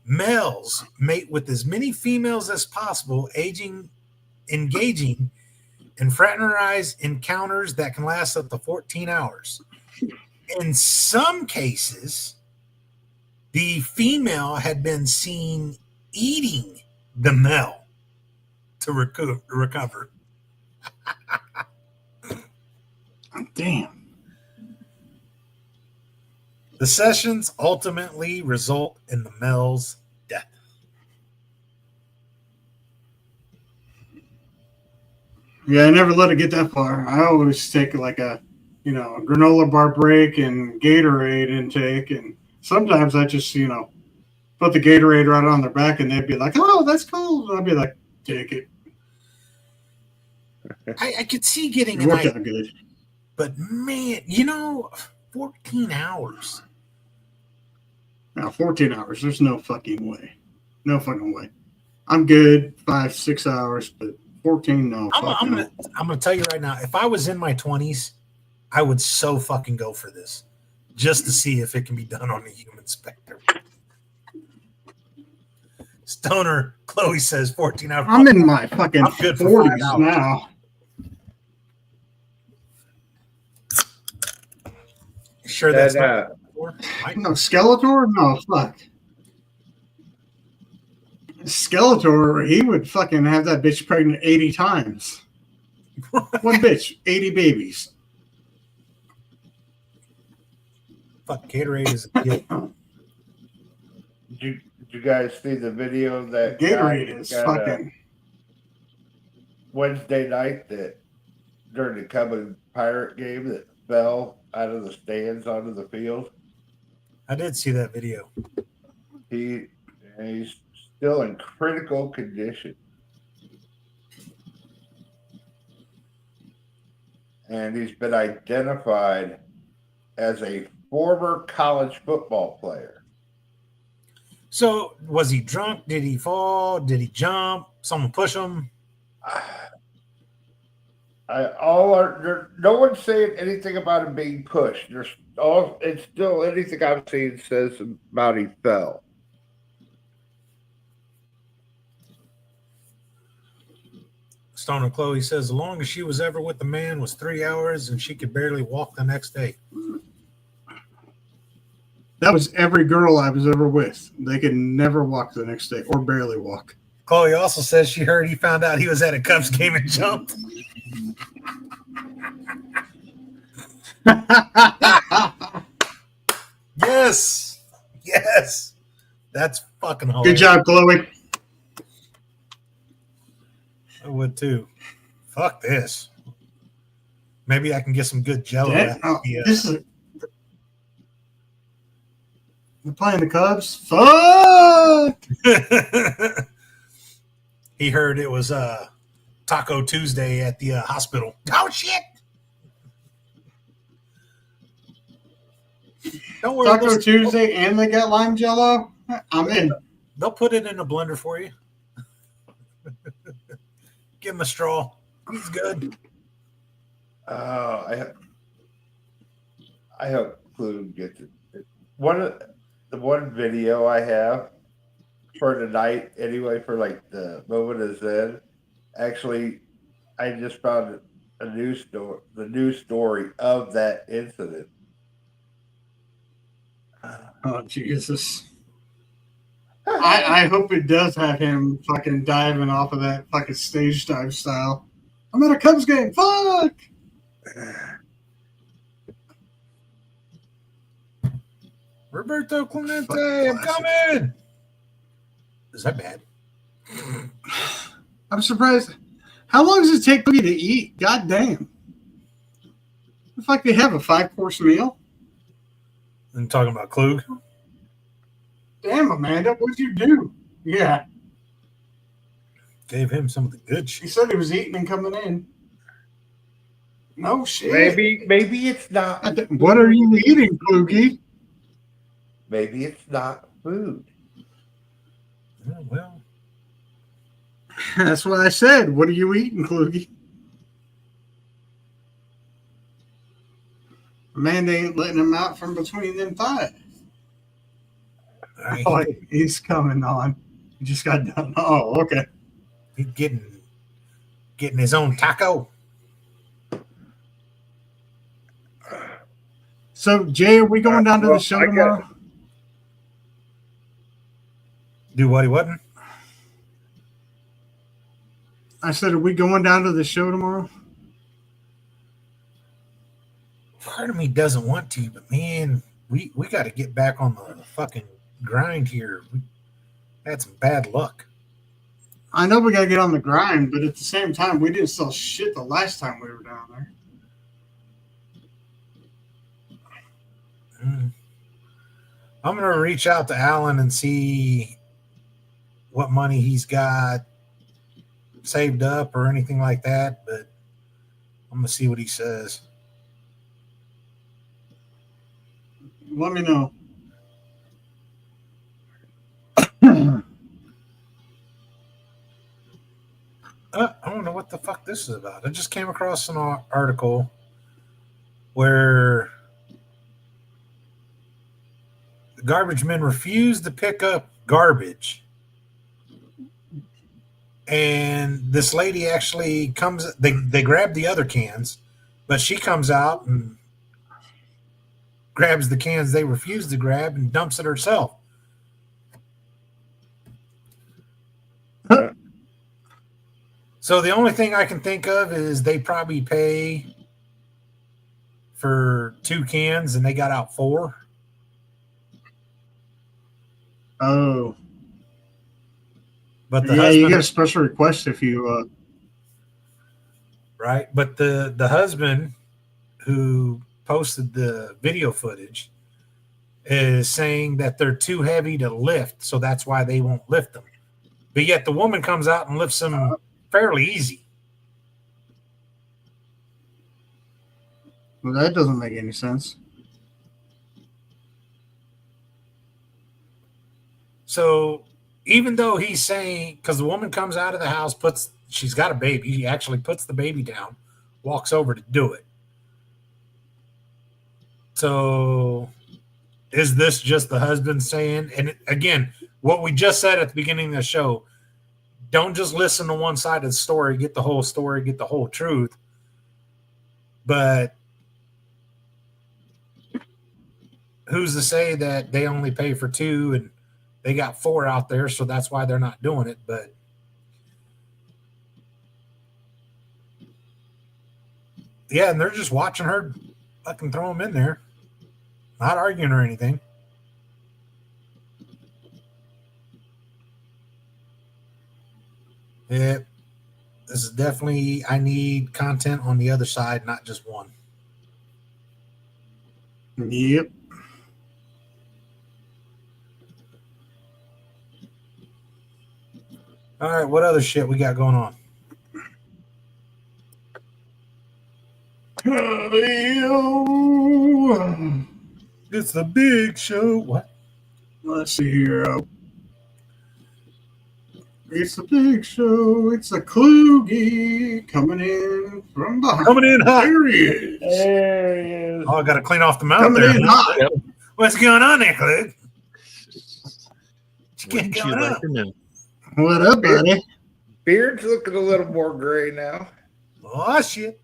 males mate with as many females as possible, engaging in fraternized encounters that can last up to 14 hours. In some cases, the female had been seen eating the male to recover. Damn. The sessions ultimately result in the male's death. Yeah, I never let it get that far. I always take like a granola bar break and Gatorade intake, and sometimes I just put the Gatorade right on their back, and they'd be like, "Oh, that's cool." And I'd be like, "Take it." I could see getting It an worked idea, out good. but man, 14 hours. Now 14 hours. There's no fucking way. No fucking way. I'm good 5-6 hours, but 14 no. I'm gonna tell you right now, if I was in my 20s, I would so fucking go for this just to see if it can be done on the human spectrum. Stoner Chloe says 14 hours. I'm in my fucking I'm good for 40s 5 hours. now. Sure, that's That, not before? Mike? No, Skeletor? No, fuck. Skeletor, he would fucking have that bitch pregnant 80 times. One bitch, 80 babies. Fuck, Gatorade is a gift. did you guys see the video of that Gatorade guy is got fucking. Wednesday night that during the Cubs Pirate game that fell out of the stands onto the field? I did see that video. He's still in critical condition. And he's been identified as a former college football player. So, was he drunk? Did he fall? Did he jump? Someone push him? No one's saying anything about him being pushed. It's still anything I've seen says about he fell. Stoner Chloe says the longest she was ever with the man was 3 hours and she could barely walk the next day. That was every girl I was ever with. They could never walk the next day or barely walk. Chloe also says she heard he found out he was at a Cubs game and jumped. Yes. Yes. That's fucking hilarious. Good job, Chloe. I would too. Fuck this. Maybe I can get some good jello. This is. They're playing the Cubs. Fuck! He heard it was Taco Tuesday at the hospital. Oh shit! Don't worry. Taco Tuesday, and they got lime jello. I'm in. They'll put it in a blender for you. Give him a straw. He's good. I hope Clue gets it. The one video I have for tonight, anyway, for like the moment of Zen. Actually, I just found the news story of that incident. Oh Jesus! I hope it does have him fucking diving off of that fucking stage dive style. I'm at a Cubs game. Fuck! Roberto Clemente, I'm coming. Is that bad? I'm surprised. How long does it take me to eat? God damn! It's like they have a 5-course meal. And talking about Klug. Damn, Amanda, what'd you do? Yeah, Gave him some of the good he shit. said he was eating and coming in. No shit. Maybe it's not. What are you eating, Klugie? Maybe it's not food. Oh, well, That's what I said. What are you eating, Klugie? Amanda ain't letting him out from between them thighs. I Oh, mean, he's coming on. He just got done. Oh, okay. he's getting his own taco. So, Jay, are we going down to Well, the show I got- tomorrow? Do what he wasn't. I said, are we going down to the show tomorrow? Part of me doesn't want to, but man, we got to get back on the fucking grind here. We had some bad luck. I know we got to get on the grind, but at the same time, we didn't sell shit the last time we were down there. I'm gonna reach out to Alan and see what money he's got saved up or anything like that, but I'm gonna see what he says. Let me know. I don't know what the fuck this is about. I just came across an article where the garbage men refused to pick up garbage. And this lady actually comes, they grab the other cans, but she comes out and grabs the cans they refuse to grab and dumps it herself. So the only thing I can think of is they probably pay for 2 cans and they got out 4. Oh. But the Yeah, husband, you get a special request if you... right? But the husband who posted the video footage is saying that they're too heavy to lift, so that's why they won't lift them. But yet the woman comes out and lifts them fairly easy. Well, that doesn't make any sense. So even though he's saying, because the woman comes out of the house, she's got a baby, he actually puts the baby down, walks over to do it. So is this just the husband saying, and again, what we just said at the beginning of the show, don't just listen to one side of the story, get the whole story, get the whole truth. But who's to say that they only pay for 2 and they got 4 out there, so that's why they're not doing it. But yeah, and they're just watching her fucking throw them in there, not arguing or anything. Yeah, this is definitely, I need content on the other side, not just one. Yep. All right, what other shit we got going on? It's the big show. What? Let's see here. It's the big show. It's a Klugie coming in from behind. Coming in hot. There he is. There he is. Oh, I got to clean off the mouth Coming there. in hot. What's going on there, Cliff? What's Wouldn't you going like on? to know? What up, buddy? Beard's looking a little more gray now. Oh, shit.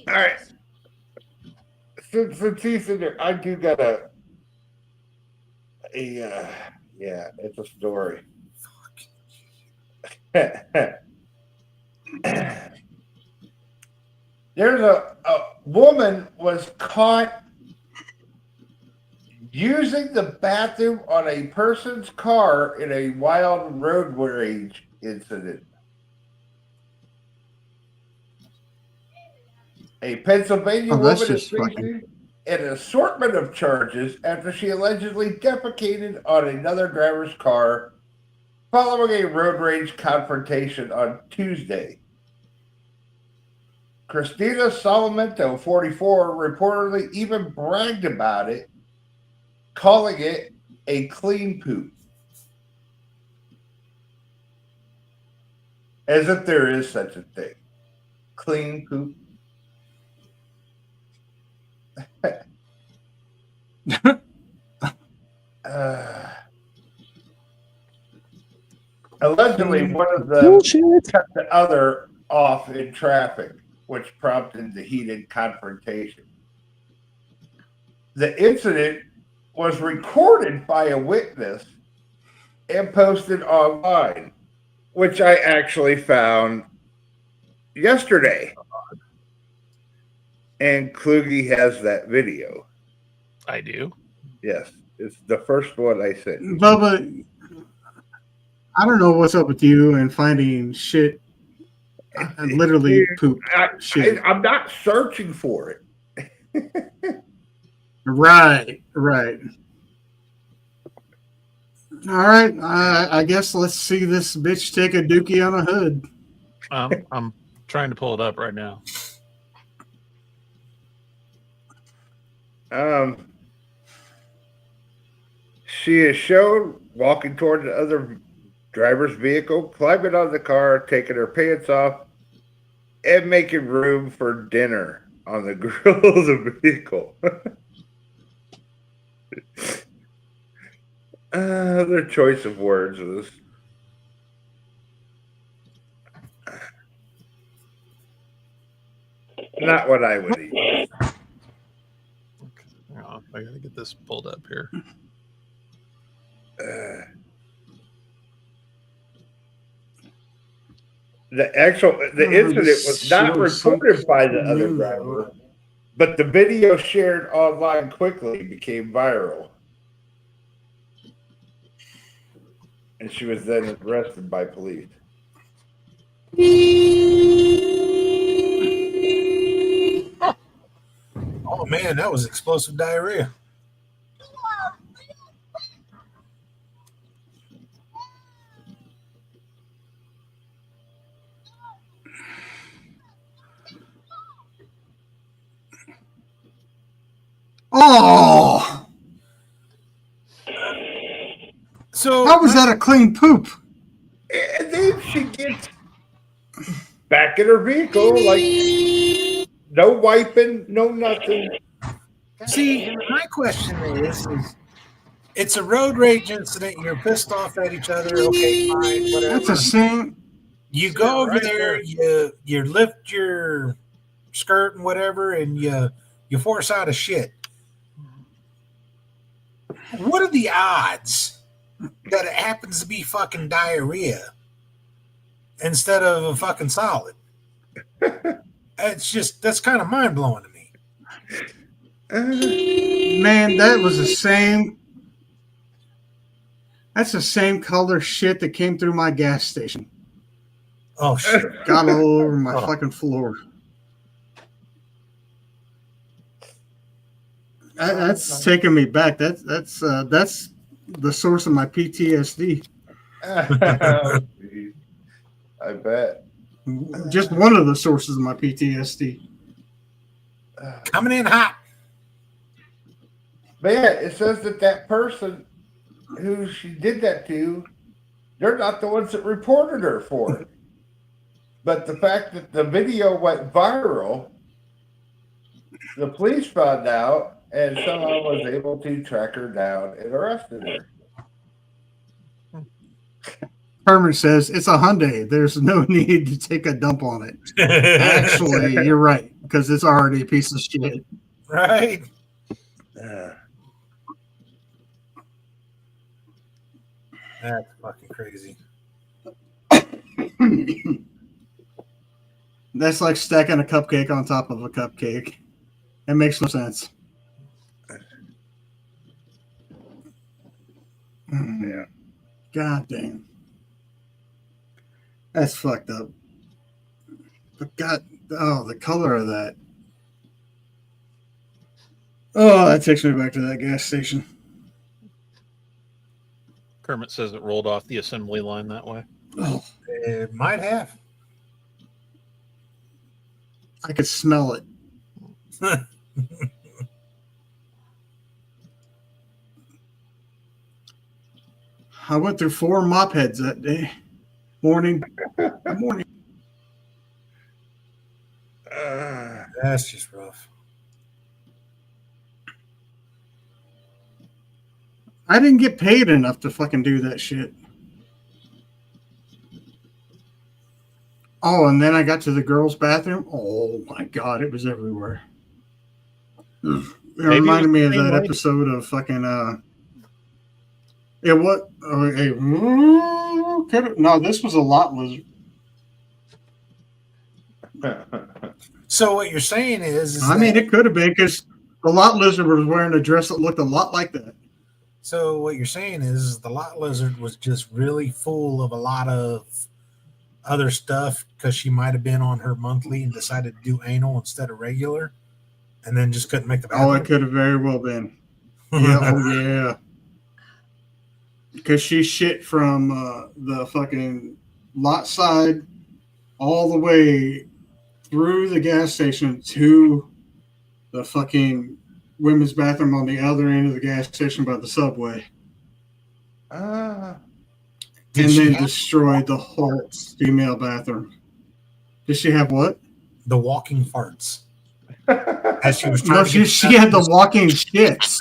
All right. Since he's in there, I do got yeah, it's a story. There's a woman was caught using the bathroom on a person's car in a wild road rage incident. A Pennsylvania that's woman is just fucking- facing an assortment of charges after she allegedly defecated on another driver's car following a road rage confrontation on Tuesday. Christina Solomento, 44, reportedly even bragged about it, calling it a clean poop. As if there is such a thing. Clean poop. Allegedly, one of them cut the other off in traffic, which prompted the heated confrontation. The incident was recorded by a witness and posted online, which I actually found yesterday. And Kluge has that video. I do. Yes, it's the first one I sent. Bubba, I don't know what's up with you and finding shit. I literally poop shit. I'm not searching for it. Right. All right. I guess let's see this bitch take a dookie on a hood. I'm trying to pull it up right now. She is shown walking toward the other driver's vehicle, climbing on the car, taking her pants off, and making room for dinner on the grill of the vehicle. Their choice of words was not what I would eat. Hang on, I gotta get this pulled up here. The incident was not reported by the other driver, but the video shared online quickly became viral. And she was then arrested by police. Oh man, that was explosive diarrhea. Oh, So how was that a clean poop? And then she gets back in her vehicle, like no wiping, no nothing. see, my question is it's a road rage incident. You're pissed off at each other. Okay, fine, whatever. That's a sin. You go over right there, you lift your skirt and whatever, and you force out a shit. What are the odds that it happens to be fucking diarrhea instead of a fucking solid? That's kind of mind blowing to me. Man, that was the same. That's the same color shit that came through my gas station. Oh shit! Got all over my fucking floor. That's taking me back. That's the source of my PTSD. I bet. Just one of the sources of my PTSD. Coming in hot. But yeah, it says that person who she did that to, they're not the ones that reported her for it. But the fact that the video went viral, the police found out and somehow was able to track her down and arrested her. Herman says it's a Hyundai. There's no need to take a dump on it. Actually, you're right, because it's already a piece of shit. Right. That's fucking crazy. That's like stacking a cupcake on top of a cupcake. It makes no sense. God damn. That's fucked up. But God, oh, the color of that. Oh, that takes me back to that gas station. Kermit says it rolled off the assembly line that way. Oh, It might have. I could smell it. I went through 4 mop heads that day. Morning. Morning. That's just rough. I didn't get paid enough to fucking do that shit. Oh, and then I got to the girls' bathroom. Oh my God, it was everywhere. It reminded me of that episode of fucking yeah, what? No, this was a lot lizard. So what you're saying is I mean, it could have been because the lot lizard was wearing a dress that looked a lot like that. So what you're saying is the lot lizard was just really full of a lot of other stuff because she might have been on her monthly and decided to do anal instead of regular, and then just couldn't make the bathroom. Oh, it could have very well been. Yeah, oh yeah. Because she shit from the fucking lot side all the way through the gas station to the fucking women's bathroom on the other end of the gas station by the subway. And then destroyed the whole female bathroom. Did she have what? The walking farts. As she was No, trying she had the walking shits.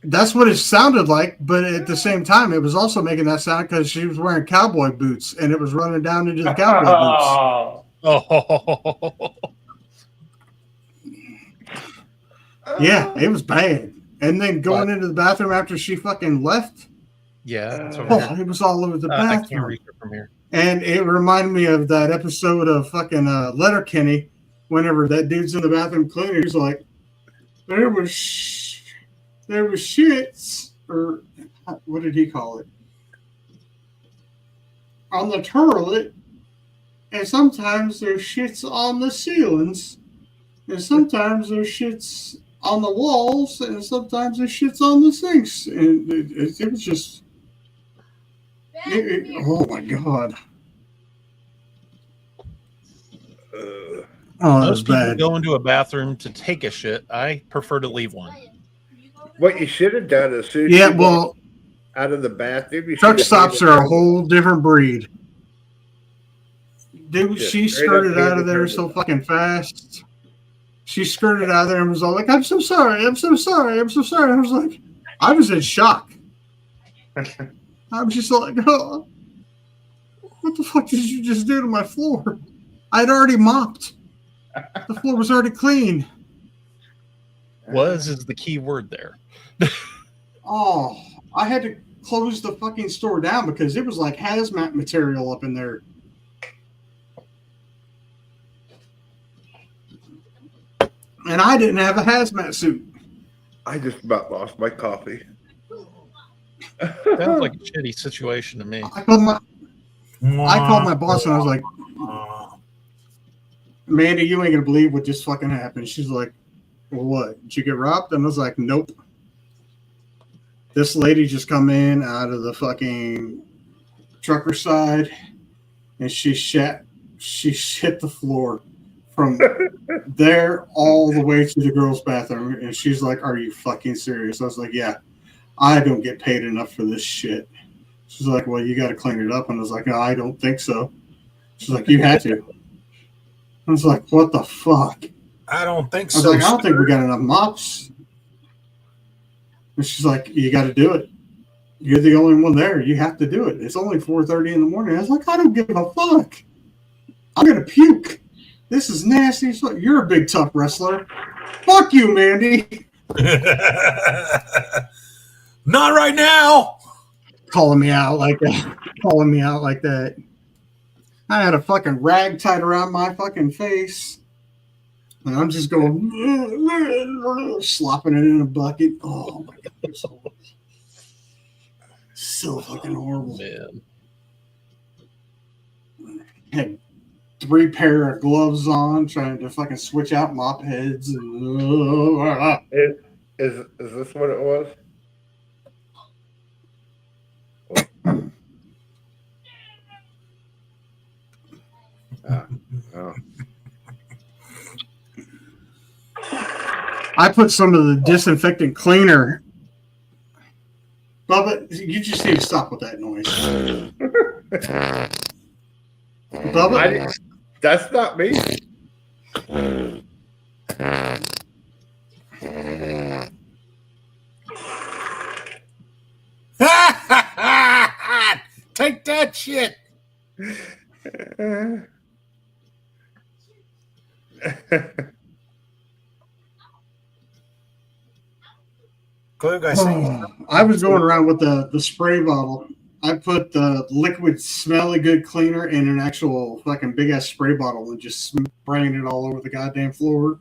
That's what it sounded like, but at the same time, it was also making that sound because she was wearing cowboy boots and it was running down into the cowboy boots. Oh, Yeah, it was bad. And then going into the bathroom after she fucking left, yeah, that's over here. it was all over the I can't bathroom. reach it from here. And it reminded me of that episode of fucking Letterkenny. Whenever that dude's in the bathroom cleaning, he's like, there was shits, or what did he call it? On the toilet, and sometimes there's shits on the ceilings, and sometimes there's shits on the walls, and sometimes there's shits on the sinks, and it was just, oh my God. Oh, that was Most people bad. go into a bathroom to take a shit. I prefer to leave one. What you should have done is soon Yeah, well, out of the bathroom. You truck should have stops handed are a her- whole different breed. Dude, Yeah, she straight skirted up out of handed there her so the- fucking fast. She skirted out of there and was all like, I'm so sorry, I'm so sorry, I'm so sorry. I was like, I was in shock. I was just like, oh, what the fuck did you just do to my floor? I'd already mopped. The floor was already clean. Was is the key word there. Oh, I had to close the fucking store down because it was like hazmat material up in there. And I didn't have a hazmat suit. I just about lost my coffee. Sounds like a shitty situation to me. I called my boss and I was like, Amanda, you ain't gonna believe what just fucking happened. She's like, well, what? Did you get robbed? And I was like, nope. This lady just come in out of the fucking trucker side and she shit the floor from there all the way to the girls' bathroom. And she's like, are you fucking serious? I was like, yeah, I don't get paid enough for this shit. She's like, well, you got to clean it up. And I was like, no, I don't think so. She's like, you had to. I was like, what the fuck? I don't think I was so. like, I don't think we got enough mops. And she's like, you got to do it. You're the only one there. You have to do it. It's only 4:30 in the morning. I was like, I don't give a fuck. I'm going to puke. This is nasty. So you're a big tough wrestler. Fuck you, Mandy. Not right now. Calling me out like that. I had a fucking rag tied around my fucking face. And I'm just going, slopping it in a bucket. Oh, my God. so fucking horrible. Man. Had 3 pair of gloves on, trying to fucking switch out mop heads. And, Is this what it was? Oh. I put some of the disinfectant cleaner. Bubba, you just need to stop with that noise. Bubba, That's not me. Take that shit. Clue guy saying I was going around with the spray bottle. I put the liquid smelly good cleaner in an actual fucking big ass spray bottle and just spraying it all over the goddamn floor.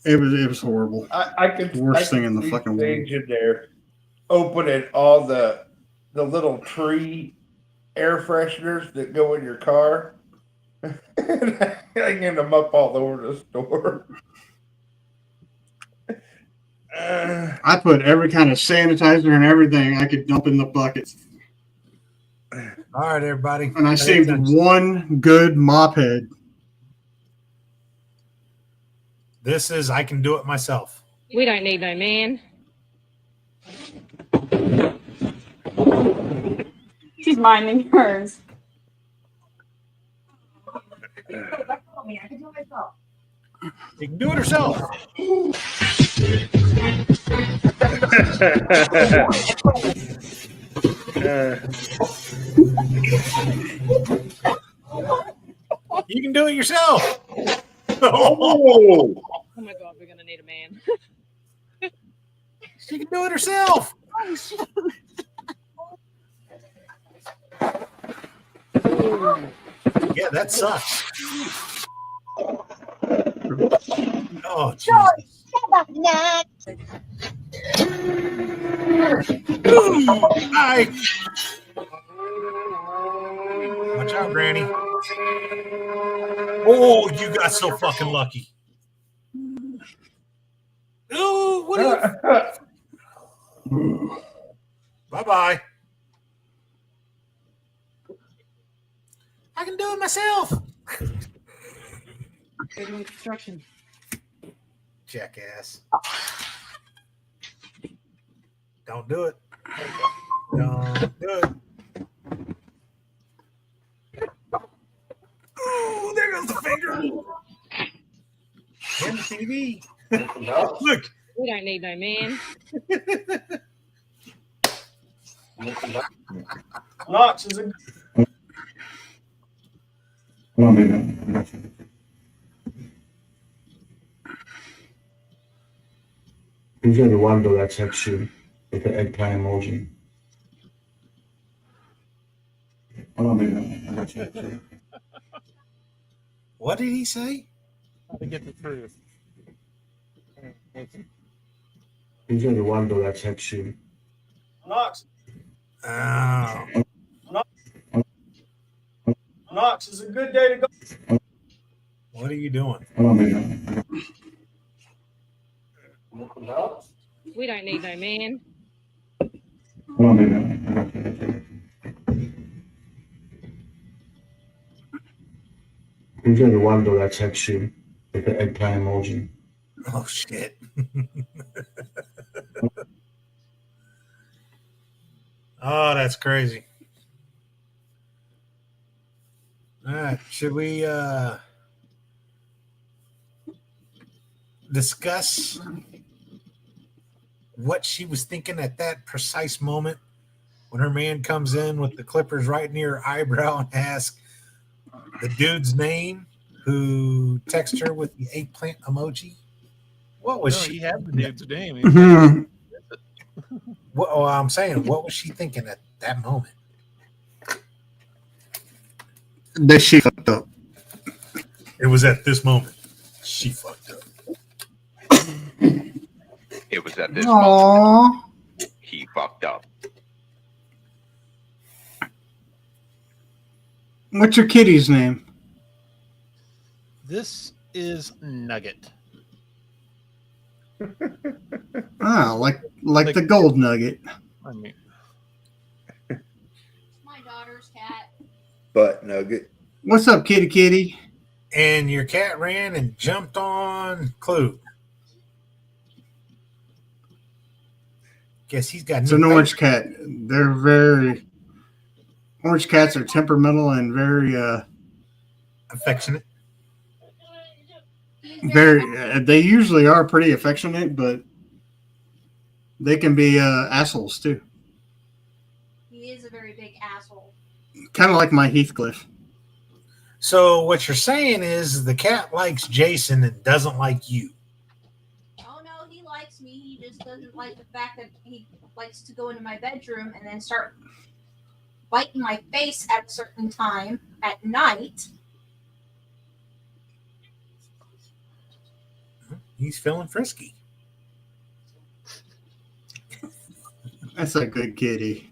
It was horrible. I could Worst I thing in the could see fucking Sage in there opening all the little tree air fresheners that go in your car, hanging them up all over the store. I put every kind of sanitizer and everything I could dump in the buckets. all right, everybody. And I saved one good mop head. This is I can do it myself. We don't need no man. She's minding hers. You can do it herself. You can do it yourself. Oh, Oh my God, we're gonna need a man. She can do it herself. Yeah, that sucks. Oh, Jesus. Hi. Watch out, Granny. Oh, you got so fucking lucky. Oh, what are you? Bye-bye. I can do it myself. Instruction. Jackass. Don't do it. Don't do it. Oh, there goes the finger. And the TV. Look. We don't need no man. Knox is a Who's the one that texts you with the eggplant emoji? What did he say? How to get the truth. Who's the one that texts you? Knox. Oh. Knox is a good day to go. What are you doing? We don't need no man. Who's the one that texts you with the eggplant emoji? Oh, shit. Oh, that's crazy. All right. Should we discuss what she was thinking at that precise moment when her man comes in with the clippers right near her eyebrow and asks the dude's name who texted her with the eggplant emoji? What was No, she? he had the dude's name. Mhm. I'm saying, what was she thinking at that moment? That she fucked up. It was at this moment she fucked up. It was at this moment Aww. he fucked up. What's your kitty's name? This is Nugget. Ah, like the gold nugget. I mean, My daughter's cat. Butt nugget. What's up, kitty kitty? And your cat ran and jumped on Clue. Guess he's got It's new an orange favorite. cat. Orange cats are temperamental and very Affectionate. they usually are pretty affectionate, but they can be assholes too. He is a very big asshole. Kind of like my Heathcliff. So what you're saying is the cat likes Jason and doesn't like you. Oh no, he likes me. He just doesn't like the fact that he likes to go into my bedroom and then start biting my face at a certain time at night. He's feeling frisky. That's a good kitty.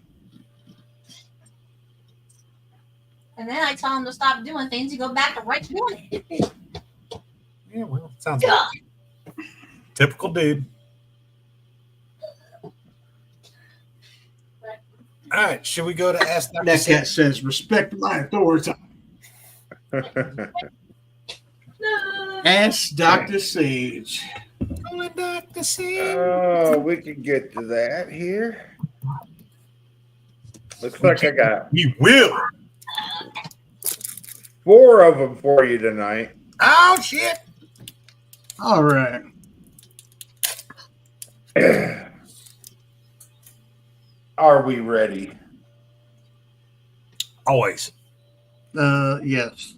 And then I tell him to stop doing things. He go back to right doing it. Yeah, well, sounds like typical dude. All right, should we go to Ask Dr. That cat Sage? says, "Respect my authority." Ask Dr. Sage. Oh, Dr. Sage. Oh, we can get to that here. Looks like I got We will. 4 of them for you tonight. Oh shit. All right. Are we ready? Always. Yes.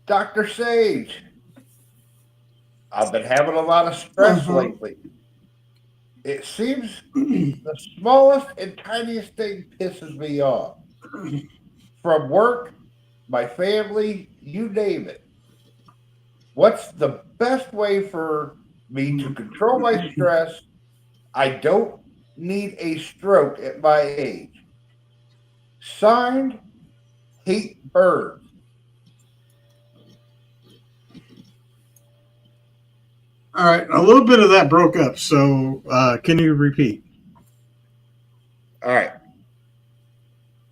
Dr. Sage, I've been having a lot of stress Mhm. lately. It seems the smallest and tiniest thing pisses me off. From work, my family, you name it. What's the best way for me to control my stress? I don't need a stroke at my age. Signed, Hate Birds. All right. A little bit of that broke up. So can you repeat? All right.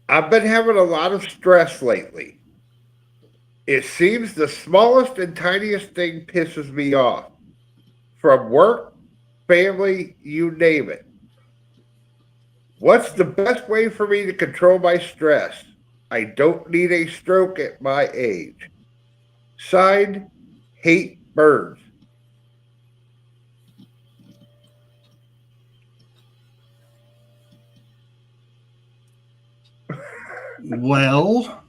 I've been having a lot of stress lately. It seems the smallest and tiniest thing pisses me off. From work, family, you name it. What's the best way for me to control my stress? I don't need a stroke at my age. Signed, Hate Birds. Well,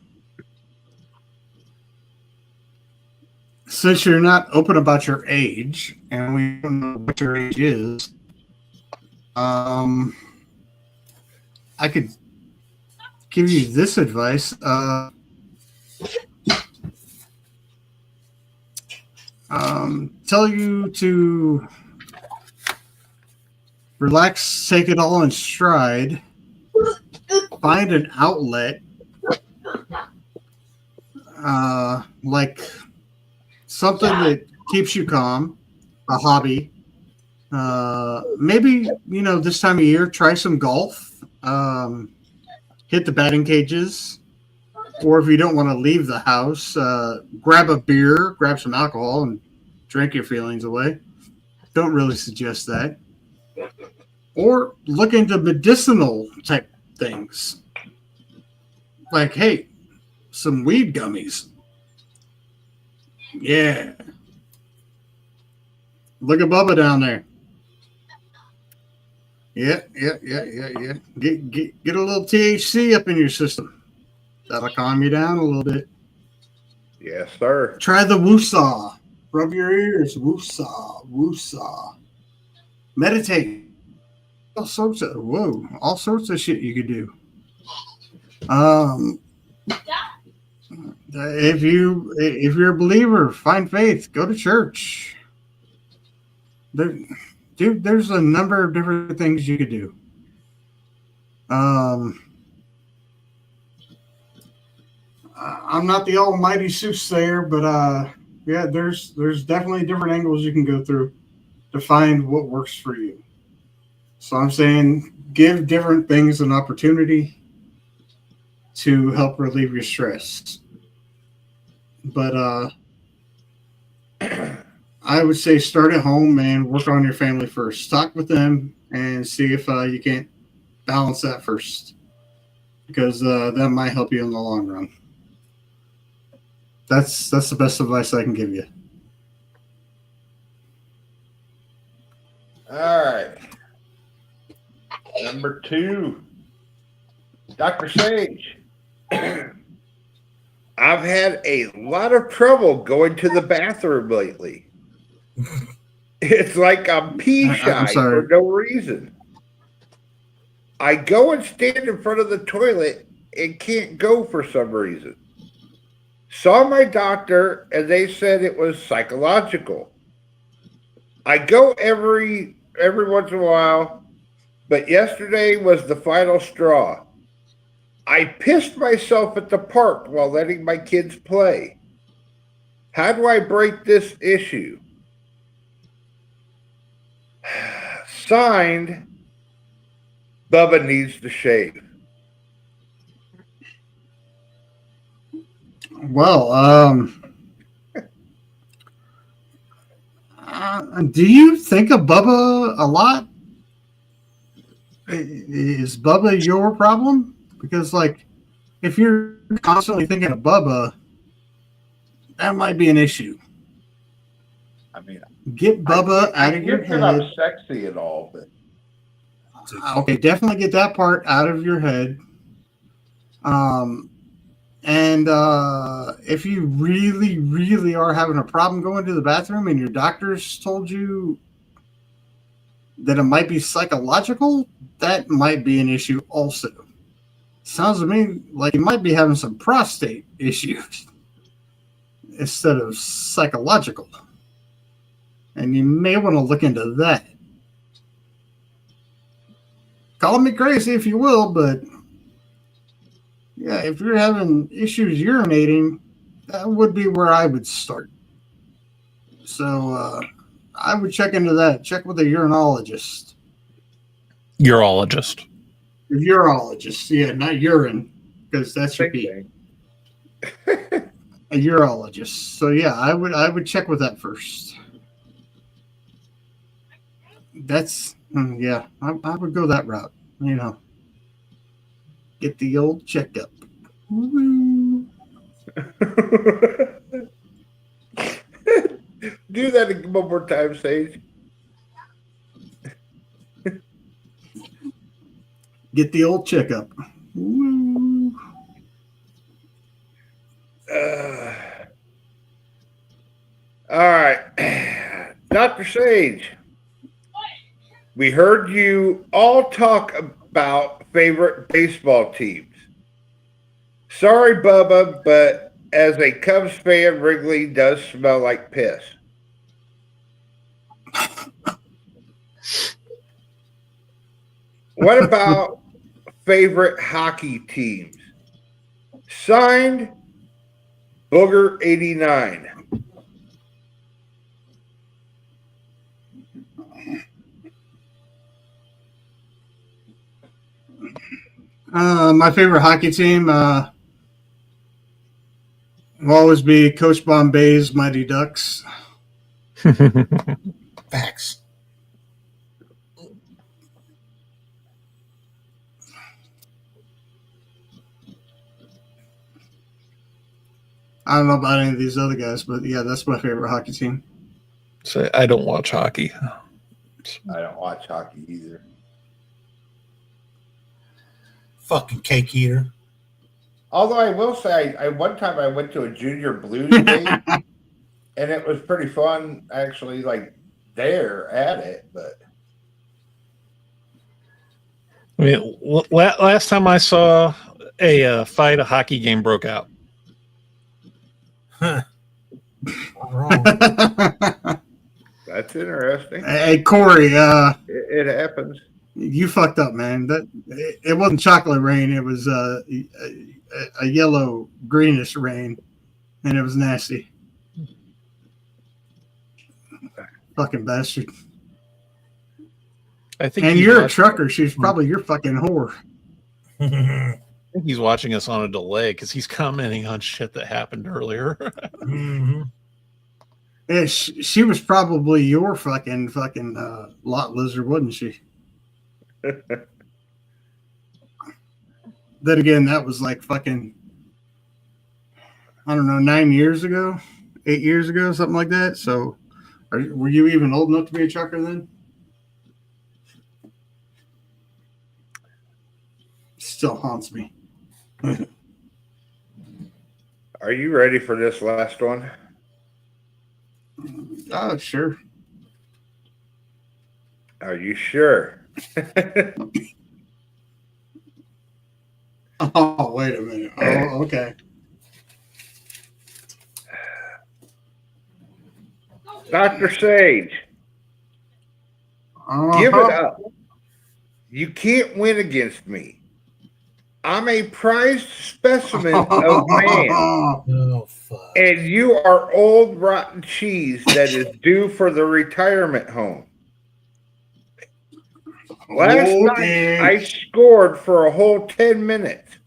since you're not open about your age, and we don't know what your age is, I could give you this advice. Tell you to relax, take it all in stride, find an outlet, like something that keeps you calm, a hobby. Maybe, this time of year, try some golf, hit the batting cages, or if you don't want to leave the house, grab a beer, grab some alcohol, and drink your feelings away. Don't really suggest that. Or look into medicinal type things. Like, hey, some weed gummies. Yeah. Look at Bubba down there. Yeah. Get a little THC up in your system. That'll calm you down a little bit. Yes, sir. Try the woosah. Rub your ears. Woosah. Woosah. Meditate. All sorts of shit you could do. If you're a believer, find faith. Go to church. There's a number of different things you could do. I'm not the almighty soothsayer, but yeah, there's definitely different angles you can go through to find what works for you. So I'm saying give different things an opportunity to help relieve your stress. But I would say start at home and work on your family first. Talk with them and see if you can't balance that first, because that might help you in the long run. That's the best advice I can give you. All right. Number 2, Dr. Sage. I've had a lot of trouble going to the bathroom lately. It's like I'm pee I'm shy sorry. for no reason. I go and stand in front of the toilet and can't go for some reason. Saw my doctor and they said it was psychological. I go every once in a while, but yesterday was the final straw. I pissed myself at the park while letting my kids play. How do I break this issue? Signed, Bubba needs to shave. Well, do you think of Bubba a lot? Is Bubba your problem? Because, like, if you're constantly thinking of Bubba, that might be an issue. I mean, Get Bubba out of your get that I'm head. sexy and all, but Okay, definitely get that part out of your head. And if you really, really are having a problem going to the bathroom and your doctor's told you that it might be psychological, that might be an issue also. Sounds to me like you might be having some prostate issues instead of psychological. And you may want to look into that. Call me crazy if you will, but yeah, if you're having issues urinating, that would be where I would start. So I would check into that. Check with a urinologist. Urologist. A urologist, yeah, not urine, because that's your same pee. thing. A urologist. So yeah, I would check with that first. That's yeah, I would go that route. You know, get the old checkup. Woo. Do that one more time, Sage. Get the old checkup. Woo. All right. Dr. Sage, we heard you all talk about favorite baseball teams. Sorry, Bubba, but as a Cubs fan, Wrigley does smell like piss. What about favorite hockey teams? Signed, Booger 89. My favorite hockey team will always be Coach Bombay's Mighty Ducks. Facts. I don't know about any of these other guys, but yeah, that's my favorite hockey team. So I don't watch hockey. I don't watch hockey either. Fucking cake eater. Although I will say, I one time I went to a junior blues game, and it was pretty fun, actually, like there at it. But I mean, last time I saw a fight, a hockey game broke out. Huh. Wrong. that's interesting. Hey, Corey, It happens. you fucked up, man. That it wasn't Chocolate Rain. It was a yellow greenish rain, and it was nasty. Fucking bastard. I think And he's you're a watching- trucker. She's probably your fucking whore. I think he's watching us on a delay because he's commenting on shit that happened earlier. Mhm. Yeah, she was probably your fucking lot lizard, wasn't she? Then again, that was like fucking, I don't know, 9 years ago, 8 years ago, something like that. So, were you even old enough to be a trucker then? Still haunts me. Are you ready for this last one? Oh, sure. Are you sure? Oh, wait a minute. Oh, okay. Dr. Sage, give it up. You can't win against me. I'm a prized specimen of man, Oh fuck. and you are old rotten cheese that is due for the retirement home. Last Okay. night, I scored for a whole 10 minutes.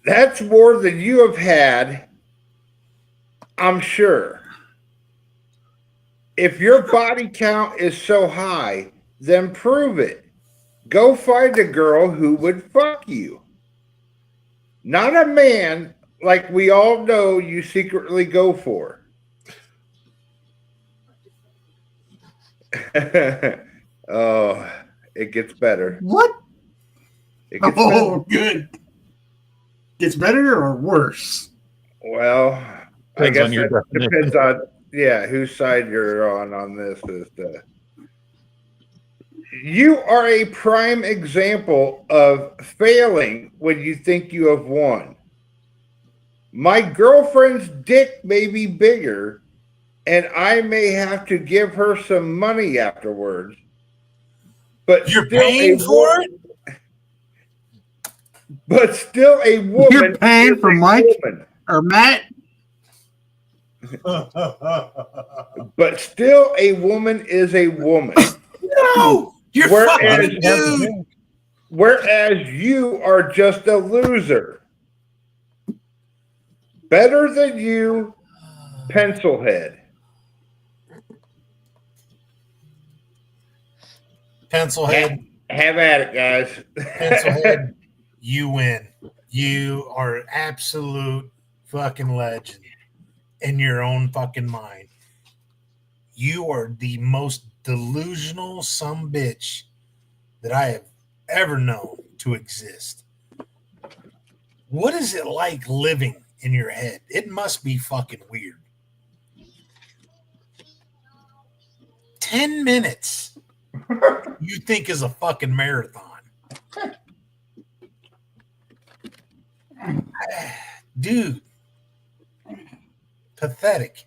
That's more than you have had, I'm sure. If your body count is so high, then prove it. Go find a girl who would fuck you. Not a man like we all know you secretly go for. Oh, it gets better. What? It gets Oh, better. good. Gets better or worse? Well, I Depends guess on your that definition. depends on whose side you're on this. You are a prime example of failing when you think you have won. My girlfriend's dick may be bigger, and I may have to give her some money afterwards. But You're still paying for it? But still a woman. You're paying is for a Mike? woman. Or Matt? But still a woman is a woman. No, you're Whereas- fucking a dude. Whereas you are just a loser. Better than you, Pencilhead. Pencilhead, Have at it, guys. Pencilhead, you win. You are an absolute fucking legend in your own fucking mind. You are the most delusional sumbitch that I have ever known to exist. What is it like living in your head? It must be fucking weird. 10 minutes you think is a fucking marathon. Dude. Pathetic.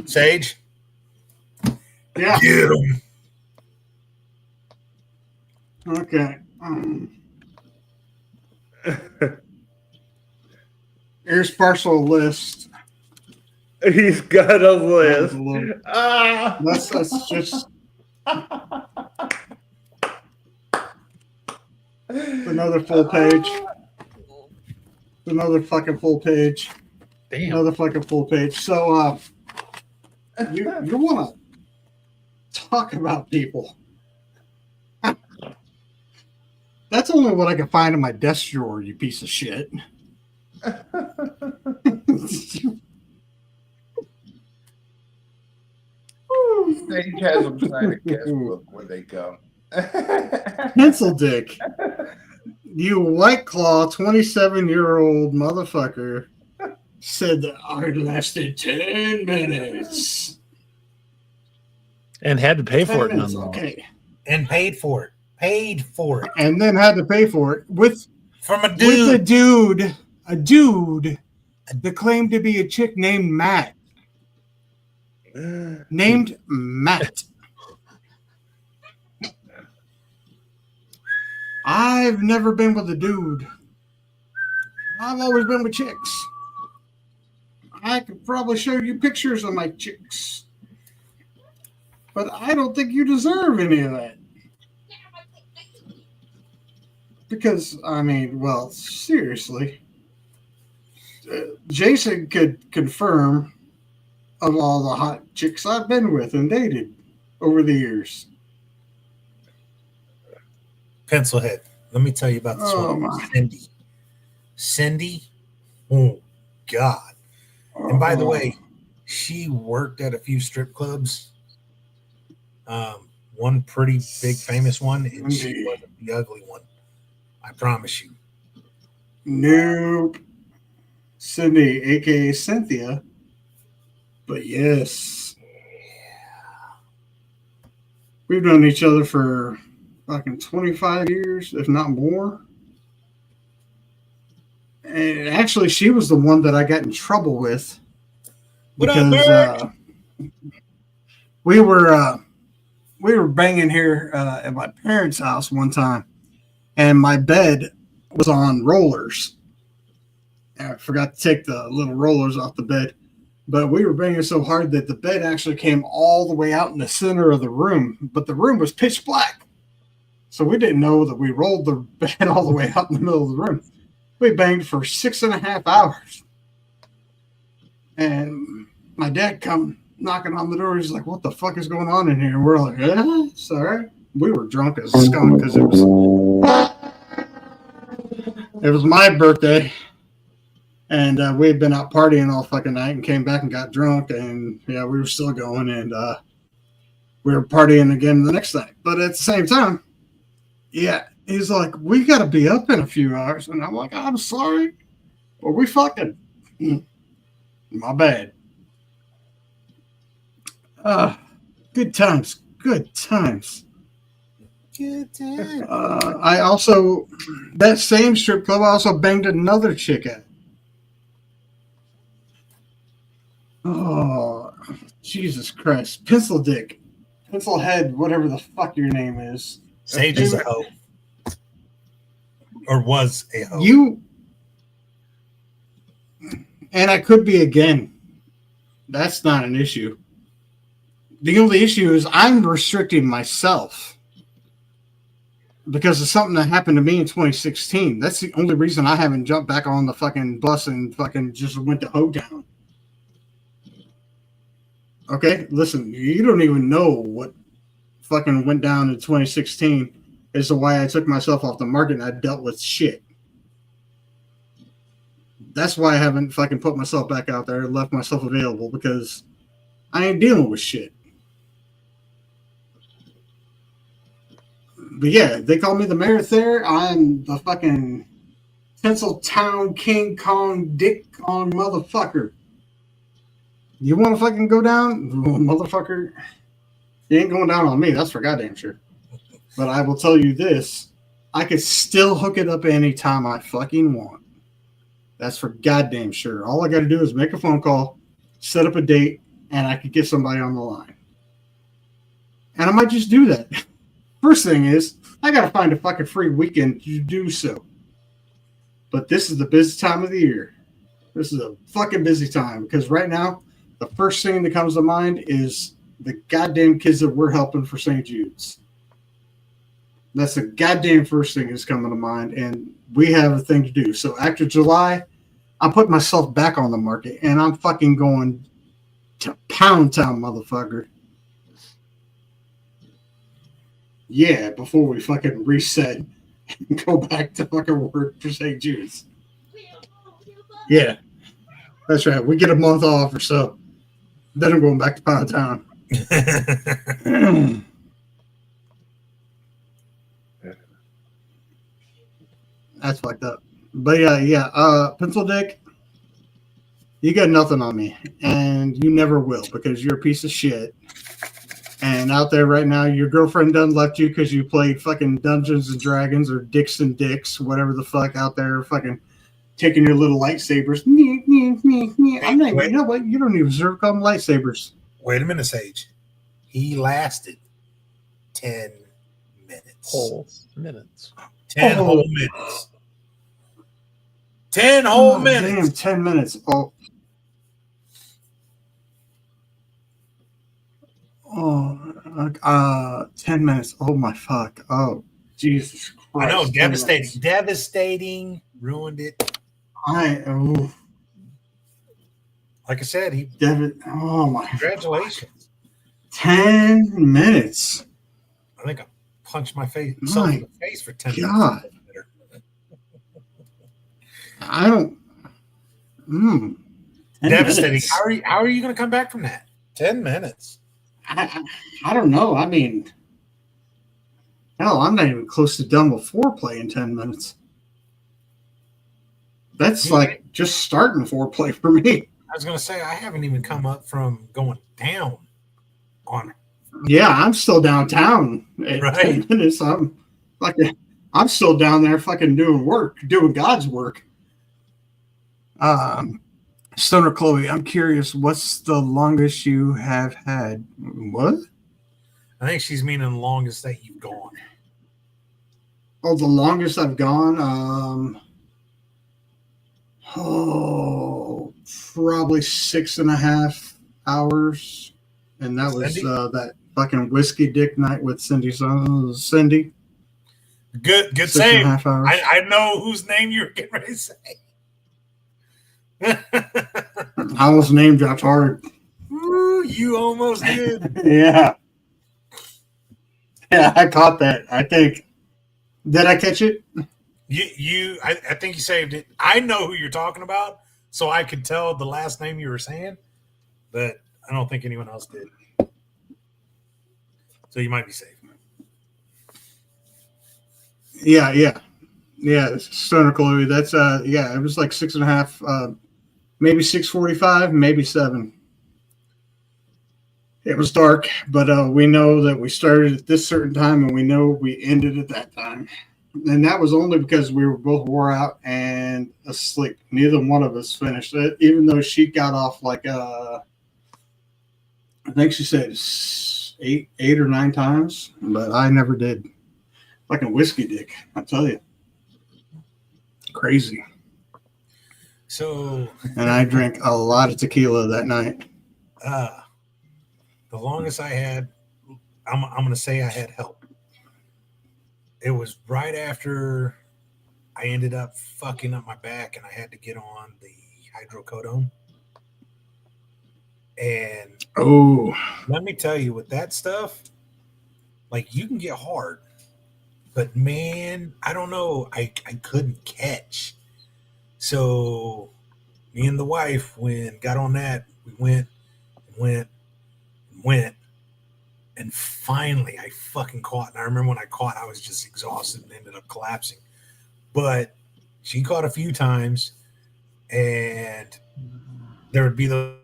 Sage? Yeah. Get him. Okay. Here's partial list. He's got a list. That's Ah. just another full page. Another fucking full page. Damn. Another fucking full page. So you want to talk about people? That's only what I can find in my desk drawer, you piece of shit. Sage has them sign a guest book when they come. Pencil dick. You White Claw 27-year-old motherfucker said that I lasted 10 minutes. And had to pay 10 for it minutes, nonetheless. okay. And paid for it. Paid for it. And then had to pay for it with From a a dude. dude that claimed to be a chick named Matt. named Matt. I've never been with a dude. I've always been with chicks. I could probably show you pictures of my chicks. But I don't think you deserve any of that. Because, I mean, well, seriously. Jason could confirm of all the hot chicks I've been with and dated over the years. Pencilhead. Let me tell you about this Oh, one. my. Cindy. Oh, God. And by the Oh. way, she worked at a few strip clubs. One pretty big famous one, and she Indeed. wasn't the ugly one. I promise you. Nope. Cindy, aka Cynthia. But yes. We've known each other for fucking 25 years, if not more. And actually, she was the one that I got in trouble with. What up, Because we were banging here at my parents' house one time, and my bed was on rollers. And I forgot to take the little rollers off the bed, but we were banging so hard that the bed actually came all the way out in the center of the room, but the room was pitch black. So we didn't know that we rolled the bed all the way out in the middle of the room. We banged for 6.5 hours. And my dad come knocking on the door. He's like, "What the fuck is going on in here?" And we're like, "It's all right." We were drunk as a skunk because it was my birthday. And we had been out partying all fucking night and came back and got drunk. And yeah, we were still going. And we were partying again the next night. But at the same time, yeah, he's like, "We got to be up in a few hours." And I'm like, "I'm sorry. But we fucking, my bad." Good times. Good times. Good time. I also, that same strip club, I also banged another chick at. Oh, Jesus Christ. Pencil Dick. Pencil Head, whatever the fuck your name is. Sage is a hoe. Or was a hoe. You, and I could be again. That's not an issue. The only issue is I'm restricting myself because of something that happened to me in 2016. That's the only reason I haven't jumped back on the fucking bus and fucking just went to Hoedown. Okay, listen, you don't even know what fucking went down in 2016 as to why I took myself off the market and I dealt with shit. That's why I haven't fucking put myself back out there and left myself available, because I ain't dealing with shit. But yeah, they call me the mayor there. I'm the fucking Tinseltown King Kong Dick Kong motherfucker. You want to fucking go down, motherfucker? You ain't going down on me. That's for goddamn sure. But I will tell you this: I could still hook it up anytime I fucking want. That's for goddamn sure. All I got to do is make a phone call, set up a date, and I could get somebody on the line. And I might just do that. First thing is, I got to find a fucking free weekend to do so. But this is the busy time of the year. This is a fucking busy time, because right now, the first thing that comes to mind is the goddamn kids that we're helping for St. Jude's. That's the goddamn first thing that's coming to mind, and we have a thing to do. So after July, I'm putting myself back on the market, and I'm fucking going to Pound Town, motherfucker. Yeah, before we fucking reset and go back to fucking work for St. Jude's. Yeah, that's right. We get a month off or so. Then I'm going back to Pound Town. That's fucked up. But yeah. Pencil Dick, you got nothing on me, and you never will, because you're a piece of shit. And out there right now, your girlfriend done left you because you played fucking Dungeons and Dragons or Dicks and Dicks, whatever the fuck, out there fucking taking your little lightsabers. I'm not, you know what? You don't even deserve to call them lightsabers. Wait a minute, Sage. He lasted 10 minutes. Whole minutes. 10 Oh. whole minutes. 10 whole minutes. Damn, 10 minutes. Oh, 10 minutes. Oh my fuck. Oh, Jesus I Christ. know, 10 devastating. minutes. Devastating. Ruined it. Oh, Like I said, he oh my. congratulations. 10 minutes. I think I punched my face My myself in the face for 10 God. minutes. I don't. 10 Devastating. minutes. How are you going to come back from that? 10 minutes. I don't know. I mean, hell, I'm not even close to done with foreplay in 10 minutes. That's Yeah. like just starting foreplay for me. I was going to say, I haven't even come up from going down on her. Yeah, I'm still downtown at Right. 10 minutes. I'm still down there fucking doing work, doing God's work. Stoner Chloe, I'm curious, what's the longest you have had? What? I think she's meaning the longest that you've gone. Oh, the longest I've gone? Probably 6.5 hours. And that was Cindy? that fucking whiskey dick night with Cindy. Good 6.5 save. hours. I know whose name you were getting ready to say. I almost name dropped hard. Ooh, you almost did. Yeah. Yeah, I caught that. I think. Did I catch it? I think you saved it. I know who you're talking about, so I could tell the last name you were saying, but I don't think anyone else did. So you might be safe. Yeah. Stoner Chloe. That's it was like 6.5, maybe 6:45, maybe 7. It was dark, but we know that we started at this certain time and we know we ended at that time. And that was only because we were both wore out and asleep. Neither one of us finished it, even though she got off like I think she said 8 or 9 times, but I never did. Like a whiskey dick, I tell you. Crazy. So And I drank a lot of tequila that night. the longest I had, I'm going to say I had help. It was right after I ended up fucking up my back and I had to get on the hydrocodone. And Oh, let me tell you, with that stuff, like you can get hard, but man, I don't know. I couldn't catch. So me and the wife, when got on that, we went, and finally I fucking caught. And I remember when I caught, I was just exhausted and ended up collapsing. But she caught a few times, and there would be those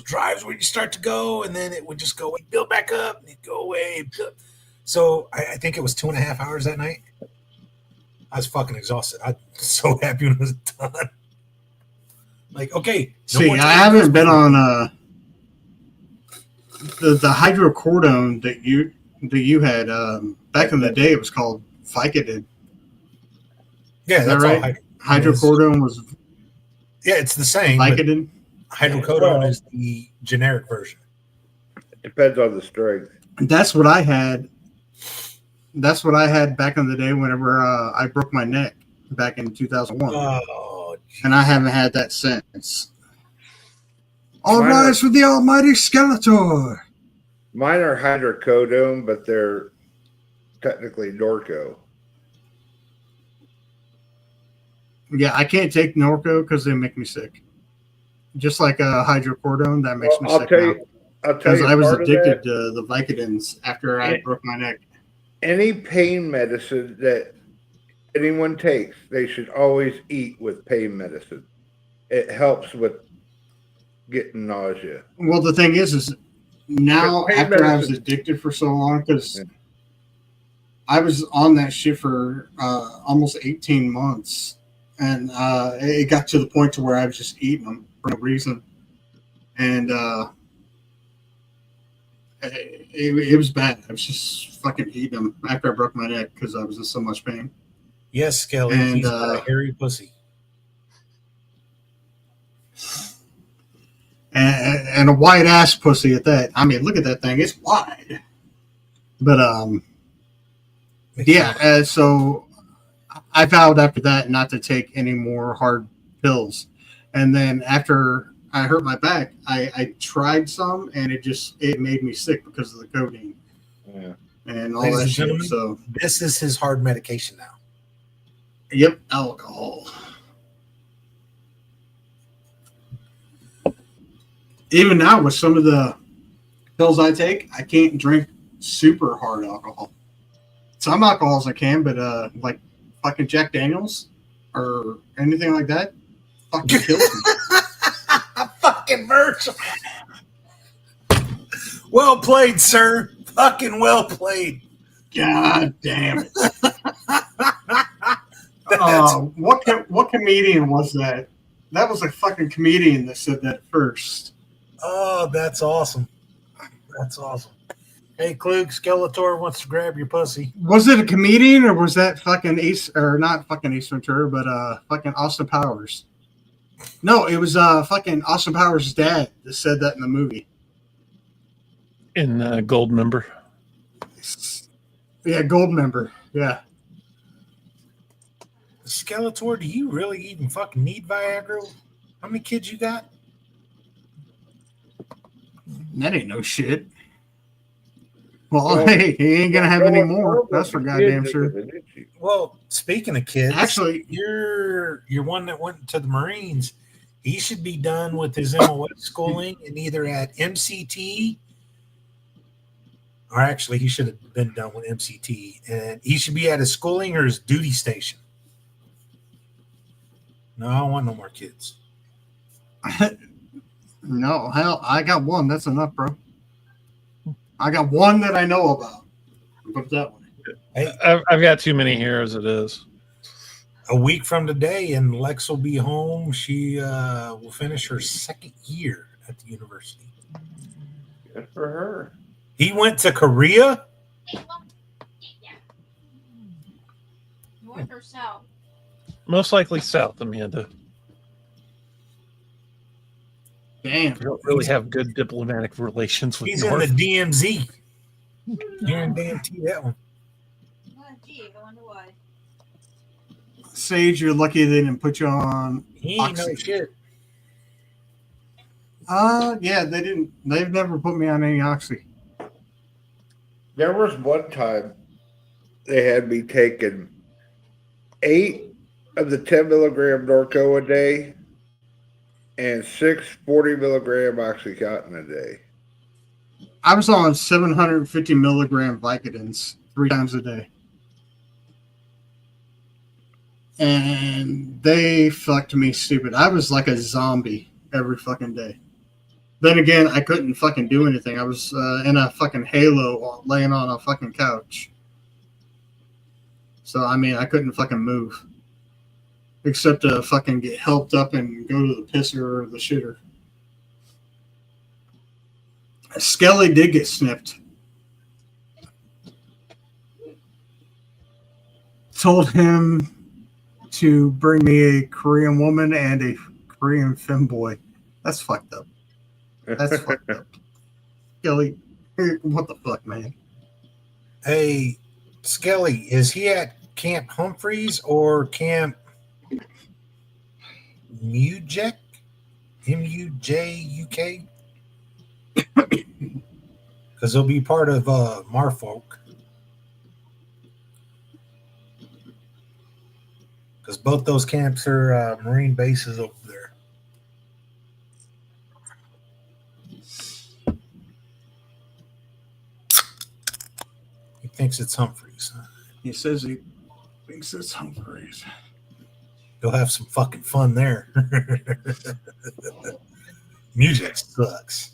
drives where you start to go, and then it would just go, build back up, and it'd go away. So I think it was 2.5 hours that night. I was fucking exhausted. I was so happy when it was done. Like, okay. see, I haven't been on the hydrocodone that you had back in the day. It was called Vicodin. Yeah, Is that that's all. right? Hydrocodone was Yeah, it's the same. but Vicodin. hydrocodone is the generic version. It depends on the strength. That's what I had. That's what I had back in the day whenever I broke my neck back in 2001. Oh, And I haven't had that since. All Mine rise for the almighty Skeletor. Mine are hydrocodone, but they're technically Norco. Yeah, I can't take Norco because they make me sick. Just like hydrocodone, that makes me I'll sick tell now. you. I'll tell Because you. I was part of addicted that, to the Vicodins after I broke my neck. any pain medicine that anyone takes, they should always eat with pain medicine. It helps with getting nausea. Well, the thing is now Pain after I was medicine. addicted for so long, because Yeah. I was on that shit for almost 18 months, and it got to the point to where I was just eating them for no reason. and it was bad. I was just fucking eating them after I broke my neck because I was in so much pain. Yes, Skelly. And, He's got a hairy pussy. And a white ass pussy at that. I mean, look at that thing; it's wide. But yeah. So I vowed after that not to take any more hard pills. And then after I hurt my back, I tried some, and it made me sick because of the codeine Yeah. and all Ladies that and shit. gentlemen, So this is his hard medication now. yep, alcohol. Even now, with some of the pills I take, I can't drink super hard alcohol. Some alcohols I can, but like fucking Jack Daniels or anything like that, fucking kills me. Fucking Virgil. Well played, sir. Fucking well played. God damn it! That's- What comedian was that? That was a fucking comedian that said that first. Oh, that's awesome. That's awesome. Hey, Klug, Skeletor wants to grab your pussy. Was it a comedian or was that fucking not fucking Ace Ventura, but fucking Austin Powers? No, it was fucking Austin Powers' dad that said that in the movie. In Gold Member. Yeah, Gold Member. Yeah. Skeletor, do you really even fucking need Viagra? How many kids you got? That ain't no shit. Well, hey, he ain't gonna have any more. That's for goddamn sure. Well, speaking of kids, Actually, you're one that went to the Marines. He should be done with his MOS schooling and either at MCT, or actually, he should have been done with MCT, and he should be at his schooling or his duty station. No, I don't want no more kids. no, hell, I got one. That's enough, bro. I got one that I know about. Put it that way. Hey, I've got too many here as it is. a week from today, and Lex will be home. She will finish her second year at the university. Good for her. He went to Korea. North or south? Most likely south, Amanda. Damn. We don't really have good diplomatic relations with He's North. in the DMZ. Guarantee that one. Oh, gee, I wonder why. Sage, you're lucky they didn't put you on. He ain't no Oxy. shit. Yeah, they didn't. They've never put me on any oxy. There was one time they had me taking 8 of the 10 milligram Norco a day and 6 40 milligram Oxycontin a day. I was on 750 milligram Vicodins 3 times a day. And they fucked me stupid. I was like a zombie every fucking day. Then again, I couldn't fucking do anything. I was in a fucking halo laying on a fucking couch. So, I mean, I couldn't fucking move. Except to fucking get helped up and go to the pisser or the shitter. Skelly did get snipped. Told him to bring me a Korean woman and a Korean femboy. That's fucked up. That's fucked up. Skelly, what the fuck, man? Hey, Skelly, is he at Camp Humphreys or Camp Mujuk? MUJUK? Because he'll be part of Marfolk. Because both those camps are Marine bases over there. He thinks it's Humphreys. He says he thinks it's Humphreys. You'll have some fucking fun there. Music sucks.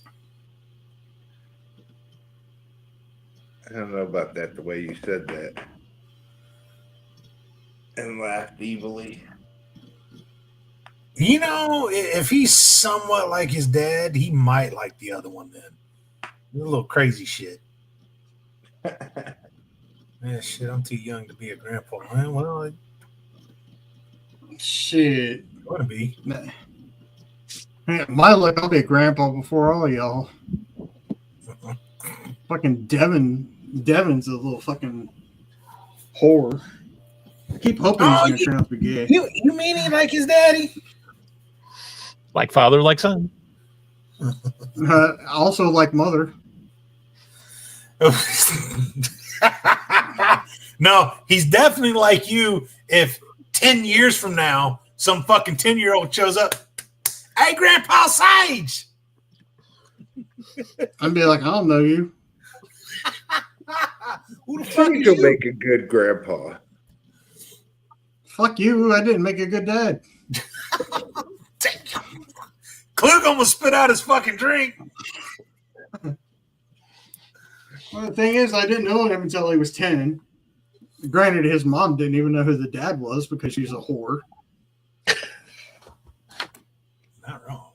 I don't know about that, the way you said that. And laughed evilly. You know, if he's somewhat like his dad, he might like the other one then. A little crazy shit. Man, shit, I'm too young to be a grandpa, man. Well, Shit. I want to be. Man, my luck, I'll be a grandpa before all y'all. Fucking Devin's a little fucking whore. I keep hoping he's gonna turn out to be gay. You mean he like his daddy? Like father, like son. Also like mother. No, he's definitely like you. If 10 years from now, some fucking 10-year-old shows up, hey, Grandpa Sage. I'd be like, I don't know you. Who the I fuck think is you'll you? make a good grandpa. Fuck you. I didn't make a good dad. Klug almost spit out his fucking drink. Well, the thing is, I didn't know him until he was 10. Granted, his mom didn't even know who the dad was because she's a whore. Not wrong.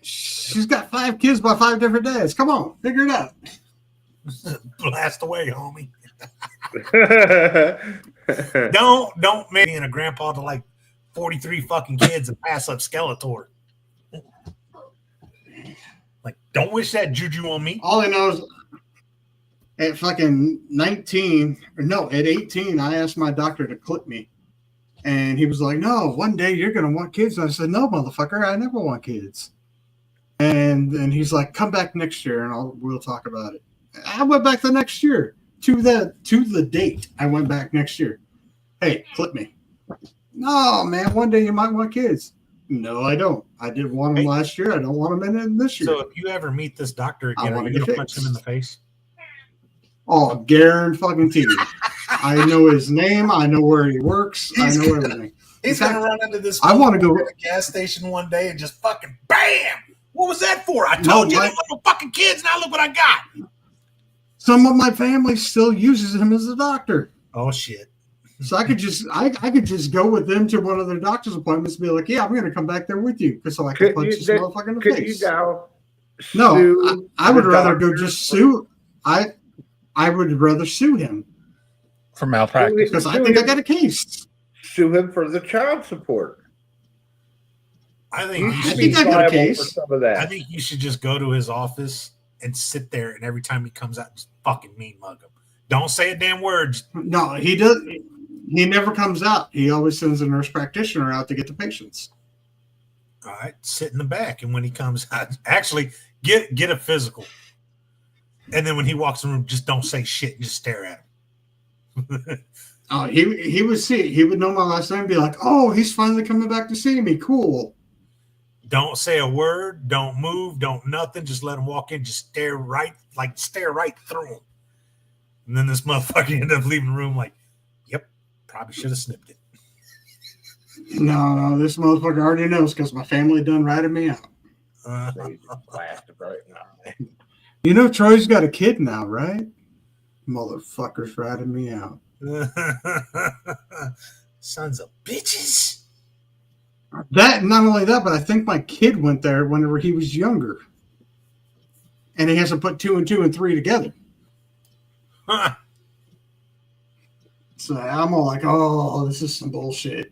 She's got 5 kids by 5 different dads. Come on, figure it out. Blast away, homie. Don't make me a grandpa to like 43 fucking kids and pass up Skeletor. Like, don't wish that juju on me. All I know is at fucking 19, or no, at 18, I asked my doctor to clip me. And he was like, no, one day you're going to want kids. And I said, no, motherfucker, I never want kids. And then he's like, come back next year and we'll talk about it. I went back the next year to the date. I went back next year. Hey, clip me. No, man, one day you might want kids. No, I don't. I did want them last year. I don't want them in this year. So if you ever meet this doctor again, are you going to punch him in the face? Oh, guarantee. I know his name. I know where he works. I know everything. He's going to run into this. I want to go at a gas station one day and just fucking bam. What was that for? I told you, little fucking kids. Now look what I got. Some of my family still uses him as a doctor. Oh shit! So I could just go with them to one of their doctor's appointments and be like, "Yeah, I'm going to come back there with you," because so I can punch this motherfucker in the face. No, I would rather go just sue. I would rather sue him for malpractice because I think I got a case. Sue him for the child support. I think I got a case. For some of that. I think you should just go to his office and sit there, and every time he comes out, just fucking mean mug him. Don't say a damn word. No, he does. He never comes out. He always sends a nurse practitioner out to get the patients. All right, sit in the back, and when he comes out, actually get a physical. And then when he walks in the room, just don't say shit and just stare at him. Oh, he would see it. He would know my last name and be like, "Oh, he's finally coming back to see me. Cool." Don't say a word. Don't move. Don't nothing. Just let him walk in. Just stare right through him. And then this motherfucker end up leaving the room like, "Yep, probably should have snipped it." No, this motherfucker already knows because my family done ratted me out. You know, Troy's got a kid now, right? Motherfuckers ratted me out. Sons of bitches. That, not only that, but I think my kid went there whenever he was younger. And he has to put 2 and 2 and 3 together. Huh. So I'm all like, oh, this is some bullshit.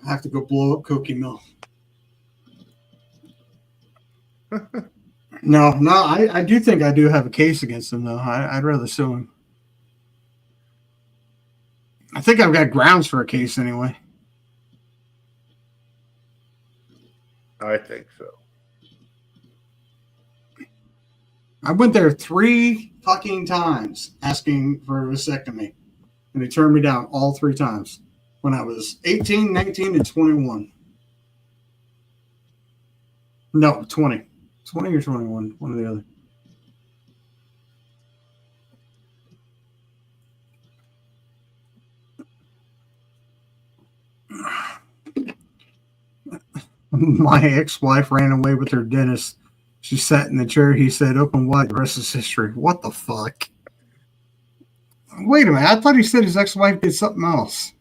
I have to go blow up Cookie Mill. No, I do think I do have a case against him, though. I'd rather sue him. I think I've got grounds for a case anyway. I think so. I went there 3 fucking times asking for a vasectomy, and they turned me down all 3 times when I was 18, 19, and 21. No, 20. 20 or 21, one or the other. My ex-wife ran away with her dentist. She sat in the chair. He said, "Open wide, the rest is history." What the fuck? Wait a minute. I thought he said his ex-wife did something else.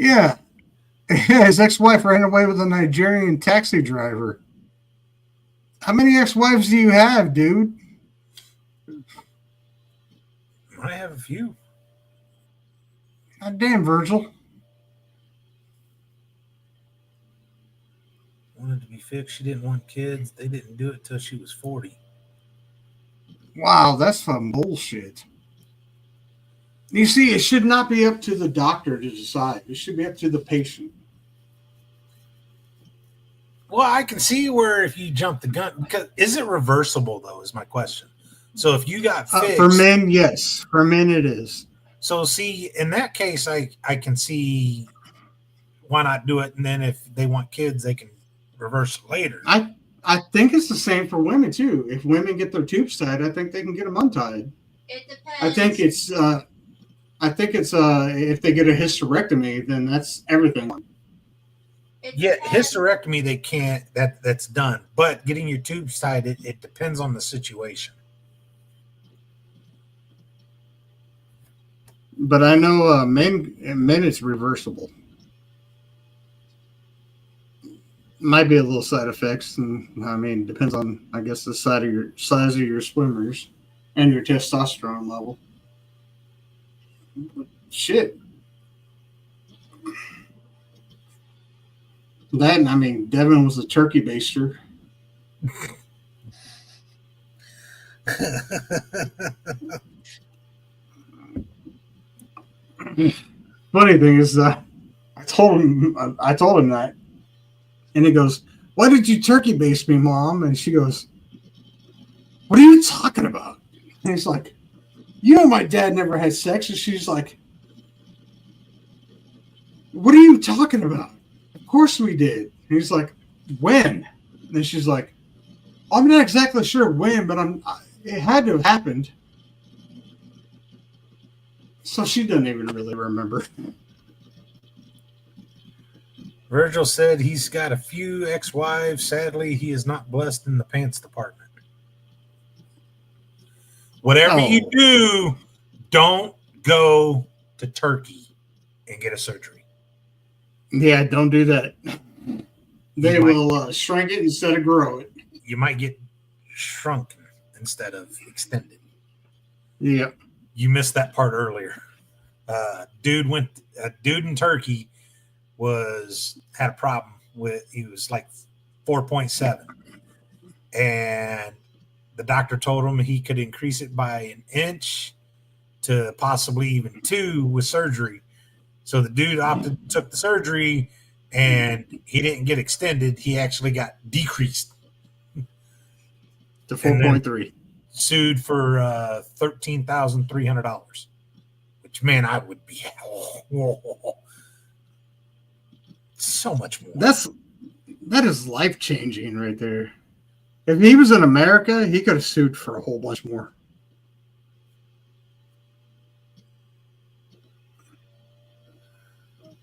Yeah. Yeah, his ex-wife ran away with a Nigerian taxi driver. How many ex-wives do you have, dude? I have a few. God damn, Virgil. Wanted to be fixed. She didn't want kids. They didn't do it till she was 40. Wow, that's some bullshit. You see, it should not be up to the doctor to decide. It should be up to the patient. Well, I can see where if you jump the gun, because is it reversible though? Is my question. So if you got fixed, For men, yes. For men, it is. so see in that case, I can see why not do it, and then if they want kids, they can reverse it later. I think it's the same for women too. If women get their tubes tied, I think they can get them untied. It depends. I think it's if they get a hysterectomy, then that's everything. It Yeah, depends. hysterectomy they can't. That's done. But getting your tubes tied, it depends on the situation. But I know men it's reversible. Might be a little side effects, and I mean depends on I guess the size of your swimmers and your testosterone level. Shit. That and I mean Devin was a turkey baster. Funny thing is that I told him that, and he goes, "Why did you turkey baste me, Mom?" And she goes, "What are you talking about?" And he's like, "You know my dad never had sex." And she's like, "What are you talking about? Of course we did." And he's like, "When?" And then she's like, "I'm not exactly sure when, but it had to have happened." So she doesn't even really remember. Virgil said he's got a few ex-wives. Sadly, he is not blessed in the pants department. Whatever you do, don't go to Turkey and get a surgery. Yeah, don't do that. They will shrink it instead of grow it. You might get shrunken instead of extended. Yeah. You missed that part earlier. Dude in Turkey had a problem with, he was like 4.7, and the doctor told him he could increase it by an inch to possibly even 2 with surgery. So the dude took the surgery, and he didn't get extended. He actually got decreased to 4.3. Sued for $13,300, which, man, I would be so much more. That is life changing right there. If he was in America, he could have sued for a whole bunch more.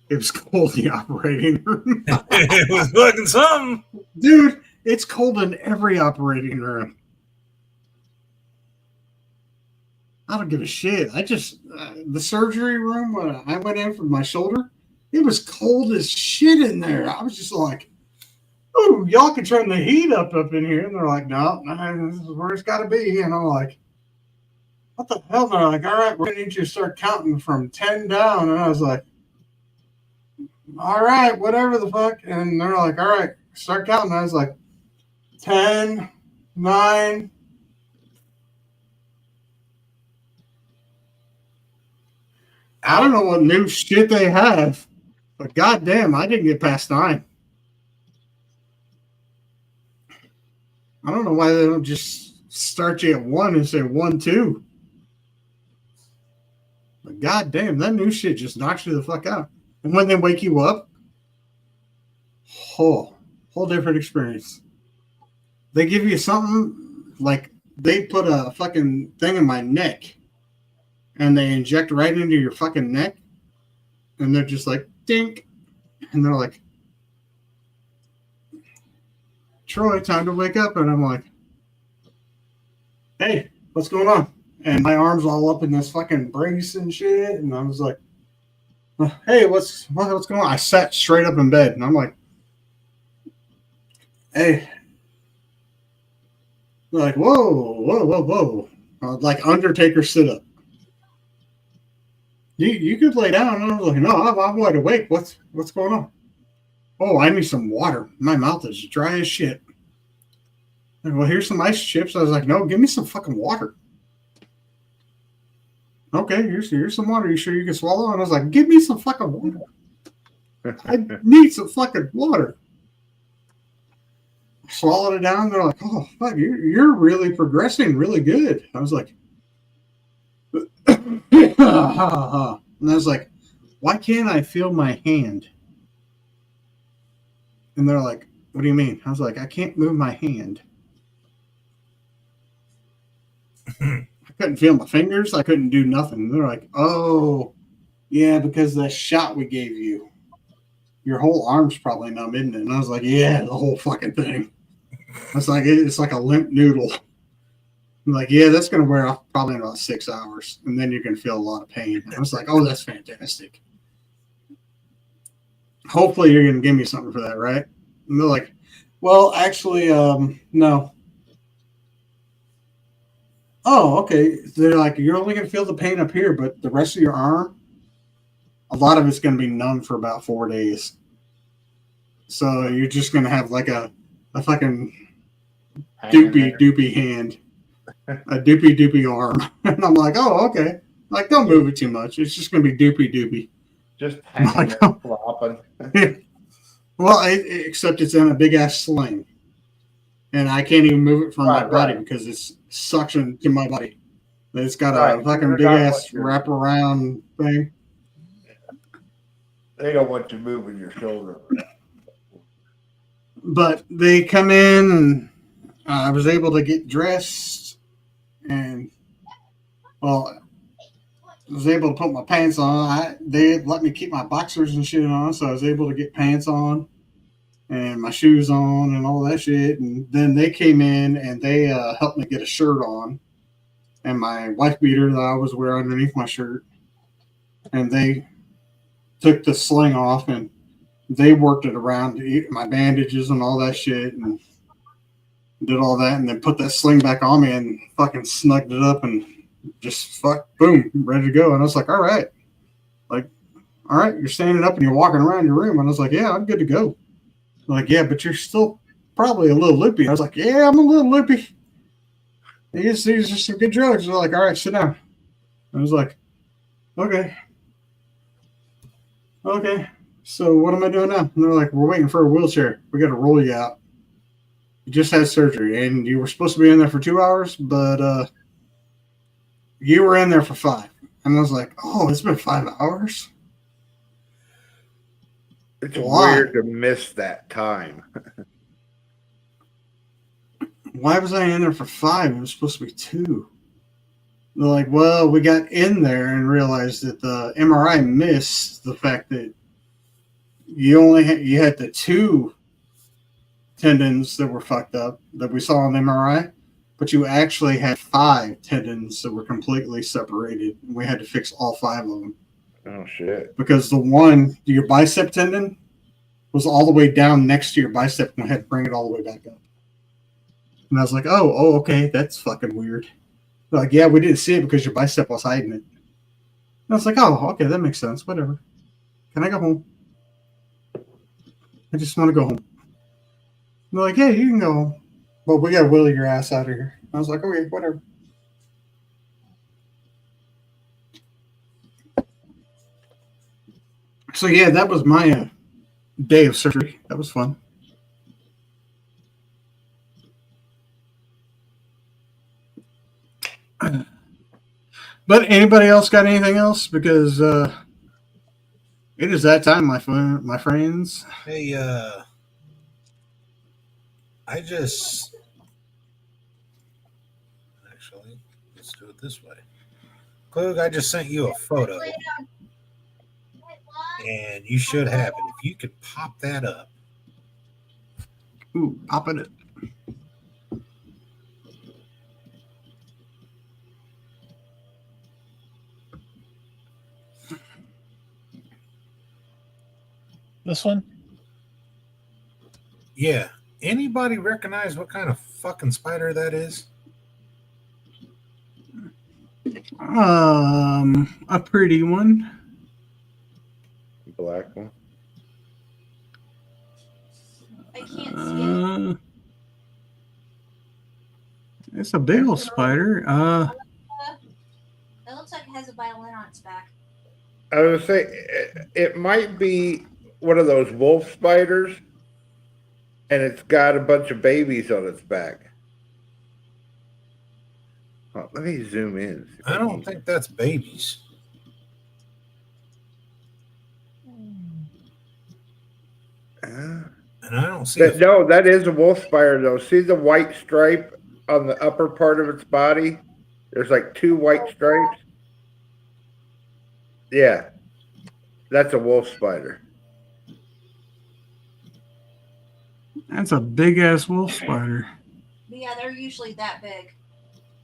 It was cold in the operating room. It was fucking something. Dude, it's cold in every operating room. I don't give a shit. I just, the surgery room, when I went in for my shoulder, it was cold as shit in there. I was just like, oh, y'all can turn the heat up in here. And they're like, no, this is where it's got to be. And I'm like, what the hell? And they're like, all right, we're going to need you to start counting from 10 down. And I was like, all right, whatever the fuck. And they're like, all right, start counting. And I was like, 10, 9. I don't know what new shit they have, but goddamn, I didn't get past 9. I don't know why they don't just start you at 1 and say 1, 2. But goddamn, that new shit just knocks you the fuck out. And when they wake you up, whole different experience. They give you something like they put a fucking thing in my neck. And they inject right into your fucking neck. And they're just like, dink. And they're like, Troy, time to wake up. And I'm like, hey, what's going on? And my arm's all up in this fucking brace and shit. And I was like, Hey, what's going on? I sat straight up in bed, and I'm like, hey, they're like, whoa, like Undertaker sit up. You could lay down. And I was like, no, I'm wide awake. What's going on? Oh, I need some water. My mouth is dry as shit. Like, well, here's some ice chips. I was like, no, give me some fucking water. Okay, here's some water. You sure you can swallow? And I was like, give me some fucking water. I need some fucking water. Swallowed it down. They're like, oh, fuck, you're really progressing really good. I was like, and I was like, why can't I feel my hand? And they're like, what do you mean? I was like, I can't move my hand. I couldn't feel my fingers. I couldn't do nothing. And they're like, oh, yeah, because the shot we gave you. Your whole arm's probably numb, isn't it? And I was like, yeah, the whole fucking thing. It's like a limp noodle. I'm like, yeah, that's going to wear off probably in about 6 hours. And then you're going to feel a lot of pain. I was like, oh, that's fantastic. Hopefully you're going to give me something for that, right? And they're like, well, actually, no. Oh, okay. They're like, you're only going to feel the pain up here, but the rest of your arm, a lot of it's going to be numb for about 4 days. So you're just going to have like a fucking doopy hand, a doopy arm. And I'm like, oh, okay. Like, don't move it too much. It's just going to be doopy. Just hanging there flopping. Well, except it's in a big ass sling. And I can't even move it from my body because it's suction to my body. It's got a fucking big ass wraparound thing. They don't want you moving your shoulder. But they come in, and I was able to get dressed, and well, I was able to put my pants on. They let me keep my boxers and shit on, so I was able to get pants on and my shoes on and all that shit. And then they came in and they helped me get a shirt on and my wife beater that I was wearing underneath my shirt. And they took the sling off and they worked it around my bandages and all that shit and did all that and then put that sling back on me and fucking snugged it up and just boom, ready to go. And I was like, all right, you're standing up and you're walking around your room. And I was like, yeah, I'm good to go. They're like, yeah, but you're still probably a little loopy. I was like, yeah, I'm a little loopy. These are some good drugs. They're like, all right, sit down. I was like, okay. So what am I doing now? And they're like, we're waiting for a wheelchair. We got to roll you out. You just had surgery and you were supposed to be in there for 2 hours, but you were in there for 5. And I was like, oh, it's been 5 hours? It's weird to miss that time. Why was I in there for 5? It was supposed to be 2. They're like, well, we got in there and realized that the MRI missed the fact that you had the 2 tendons that were fucked up that we saw on the MRI, but you actually had 5 tendons that were completely separated. We had to fix all 5 of them. Oh shit! Because your bicep tendon was all the way down next to your bicep, and I had to bring it all the way back up. And I was like, oh, okay, that's fucking weird. They're like, yeah, we didn't see it because your bicep was hiding it. And I was like, oh, okay, that makes sense. Whatever. Can I go home? I just want to go home. And they're like, yeah, you can go home. But we got to wheel your ass out of here. I was like, okay, whatever. So, yeah, that was my day of surgery. That was fun. But anybody else got anything else? Because it is that time, my friends. Hey, actually, let's do it this way. Klug, I just sent you a photo, and you should have it. If you could pop that up. Ooh, popping it. This one? Yeah. Anybody recognize what kind of fucking spider that is? A pretty one. Black one. I can't see it. It's a big old spider. It looks like it has a violin on its back. I was gonna say it might be one of those wolf spiders, and it's got a bunch of babies on its back. Oh, let me zoom in. See if I don't can- think that's babies. And I don't see it. No, that is a wolf spider though. See the white stripe on the upper part of its body? There's like 2 white stripes. Yeah, that's a wolf spider. That's a big ass wolf spider. But yeah, they're usually that big.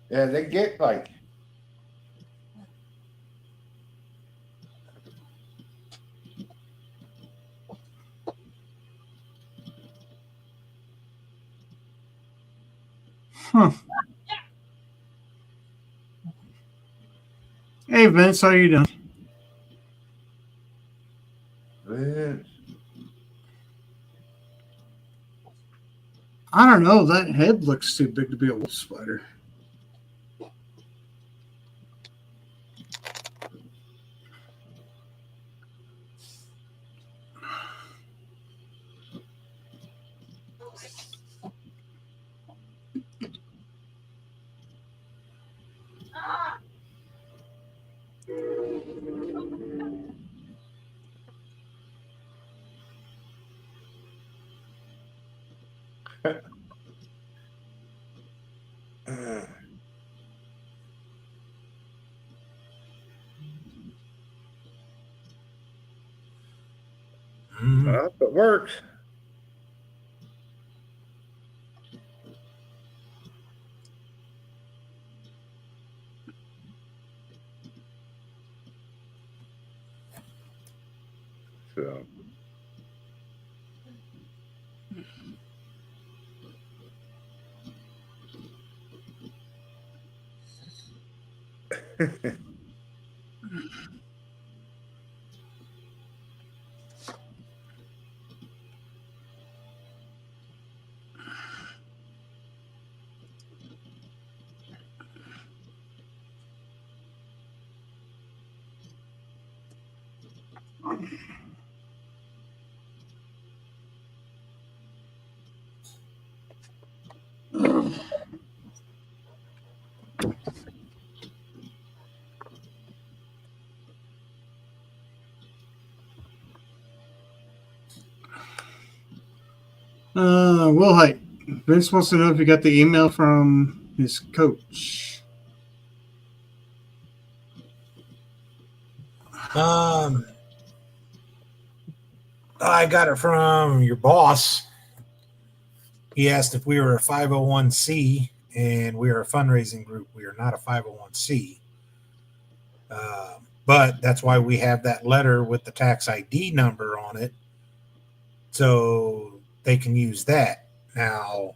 Yeah, they get like. Huh. Hey Vince, how you doing? I don't know. That head looks too big to be a wolf spider. Well, if it works. So. Will Height. Vince wants to know if you got the email from his coach. I got it from your boss. He asked if we were a 501c, and we are a fundraising group. We are not a 501c. But that's why we have that letter with the tax ID number on it, so they can use that. Now,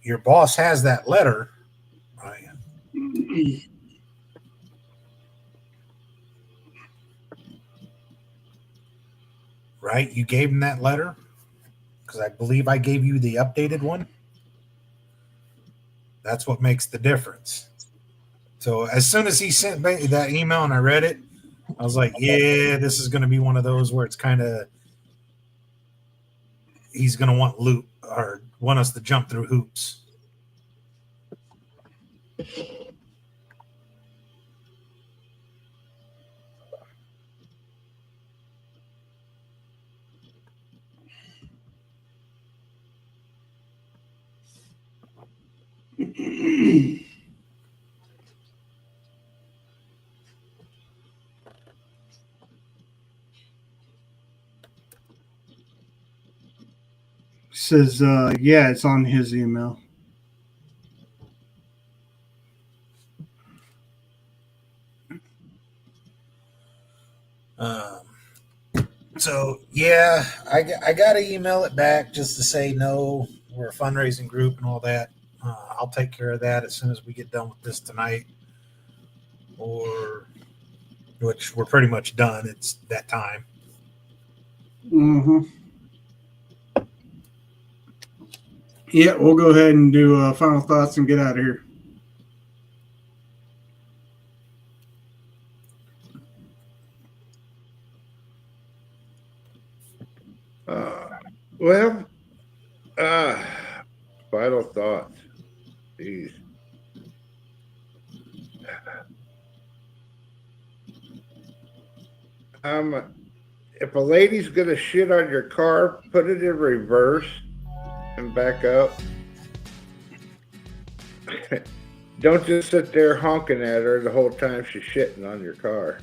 your boss has that letter. Right? You gave him that letter? Because I believe I gave you the updated one. That's what makes the difference. So as soon as he sent me that email and I read it, I was like, yeah, this is going to be one of those where it's kind of, he's going to want us to jump through hoops. Says, yeah, it's on his email. So yeah, I got to email it back just to say no, we're a fundraising group and all that. I'll take care of that as soon as we get done with this tonight, or which we're pretty much done. It's that time. Mm-hmm. Yeah, we'll go ahead and do final thoughts and get out of here. Well, final thoughts. Jeez. If a lady's gonna shit on your car, put it in reverse and back up. Don't just sit there honking at her the whole time she's shitting on your car.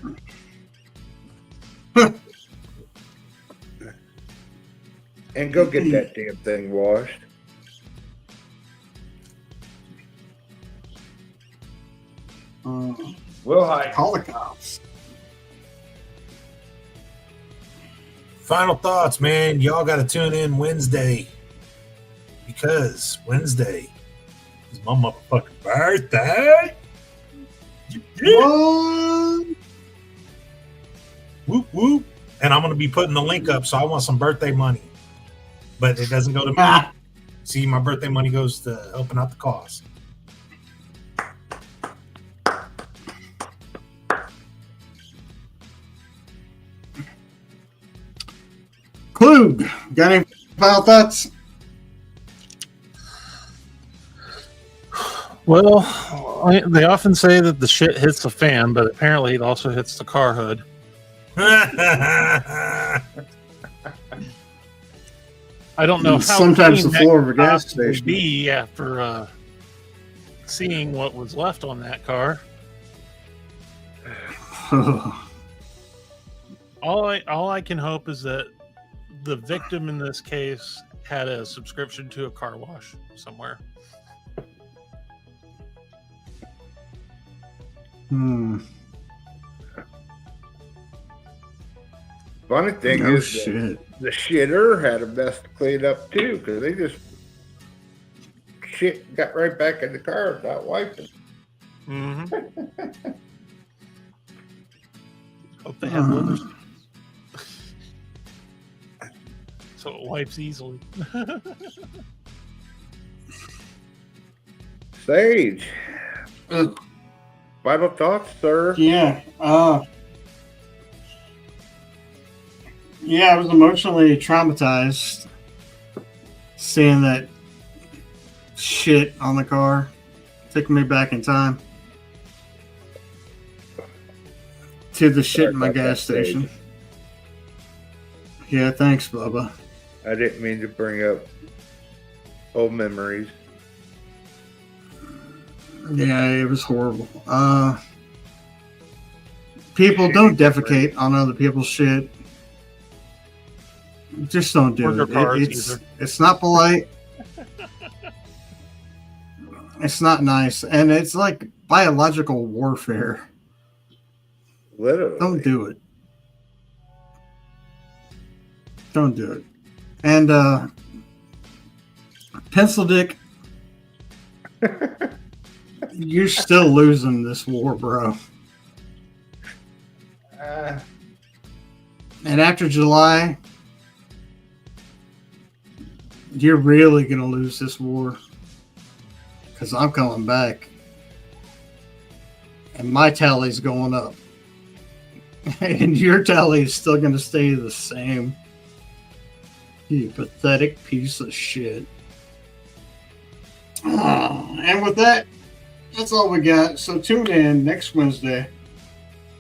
And go get that damn thing washed. Will Hyde. Call the cops. Final thoughts, man. Y'all got to tune in Wednesday because Wednesday is my motherfucking birthday. What? Whoop whoop. And I'm going to be putting the link up, so I want some birthday money. But it doesn't go to me. Ah. See, my birthday money goes to helping out the cause. Klug, got any final thoughts? Well, they often say that the shit hits the fan, but apparently it also hits the car hood. I don't know how Sometimes the clean floor that of a gas could possibly station. be after seeing what was left on that car. All I can hope is that the victim in this case had a subscription to a car wash somewhere. Hmm. Funny thing No is, shit. the shitter had a mess to clean up too, because they just shit got right back in the car without wiping. Mm-hmm. Hope they have leather so it wipes easily. Sage, Ugh. final thoughts, sir? Yeah. Yeah, I was emotionally traumatized seeing that shit on the car. Taking me back in time to the shit in my Sorry about gas that, Sage. station. Yeah, thanks, Bubba. I didn't mean to bring up old memories. Yeah, it was horrible. People don't defecate on other people's shit. Just don't do Or their it. cars either. It's not polite. It's not nice, and it's like biological warfare. Literally. Don't do it. Don't do it. And Pencil Dick, you're still losing this war, bro. And after July, you're really going to lose this war. Because I'm coming back. And my tally's going up. And your tally is still going to stay the same. You pathetic piece of shit. And with that, that's all we got. So tune in next Wednesday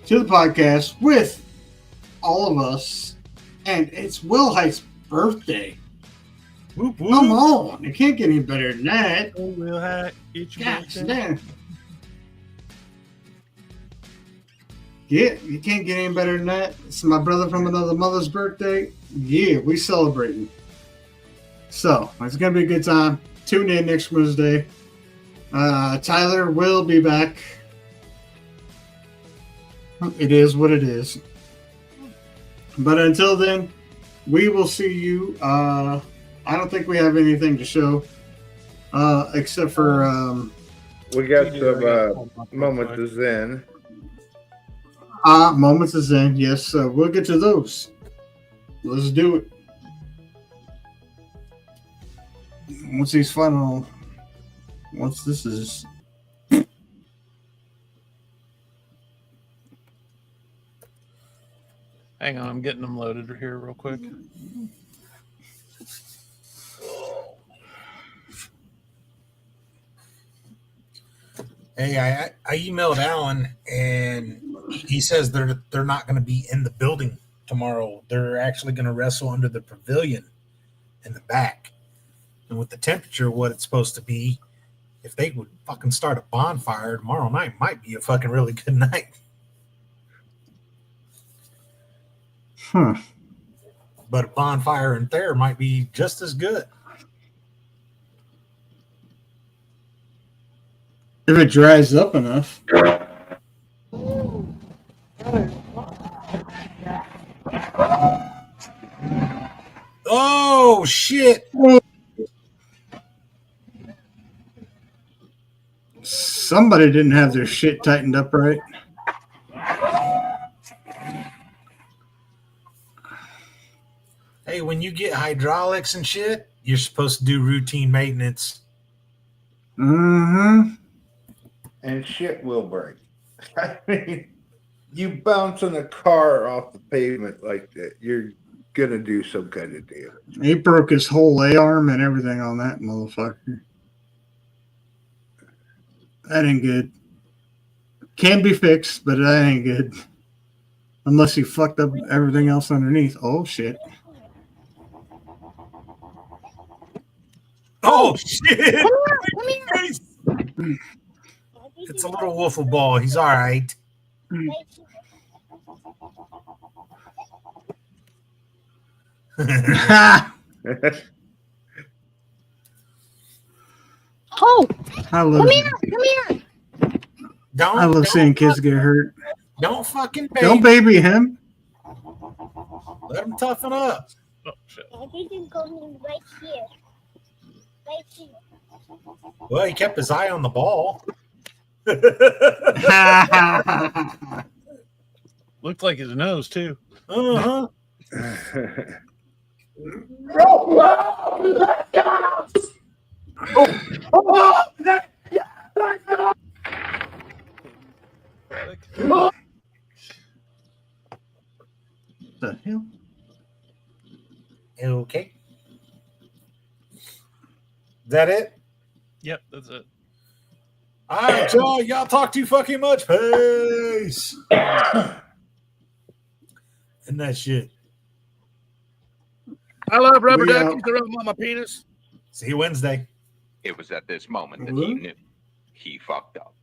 to the podcast with all of us. And it's Will Height's birthday. Whoop, whoop. Come on. It can't get any better than that. Oh, Will Hack, get your God birthday. damn. Yeah, you can't get any better than that. It's my brother from another mother's birthday. Yeah, we celebrating. So, it's going to be a good time. Tune in next Wednesday. Tyler will be back. It is what it is. But until then, we will see you. I don't think we have anything to show, except for We got We do, I got some one moments quick. of zen. Moments of Zen. Yes, we'll get to those. Let's do it. Once this is. Hang on, I'm getting them loaded here real quick. Hey, I emailed Alan, and he says they're not going to be in the building tomorrow. They're actually going to wrestle under the pavilion in the back. And with the temperature, what it's supposed to be, if they would fucking start a bonfire tomorrow night, might be a fucking really good night. Huh. But a bonfire in there might be just as good. If it dries up enough. Oh shit! Somebody didn't have their shit tightened up right. Hey, when you get hydraulics and shit, you're supposed to do routine maintenance. Mm-hmm. And shit will break. I mean, you bouncing a car off the pavement like that, you're gonna do some kind of damage. He broke his whole A-arm and everything on that motherfucker. That ain't good. Can be fixed, but that ain't good. Unless he fucked up everything else underneath. Oh, shit. Oh shit! Come here. It's a little wiffle ball. He's all right. Oh, I love, come here. Come here. Don't. I love don't seeing kids fuck- get hurt. Don't fucking Don't baby. baby him. Let him toughen up. Oh, shit. I think it's going right here. Right here. Well, he kept his eye on the ball. Looked like his nose too. Uh-huh. The hell? Okay. Is that it? Yep, that's it. All right, y'all talk too fucking much. Peace. And that shit. I love rubber We duckies. out. They're on my penis. See you Wednesday. It was at this moment that Really? he knew he fucked up.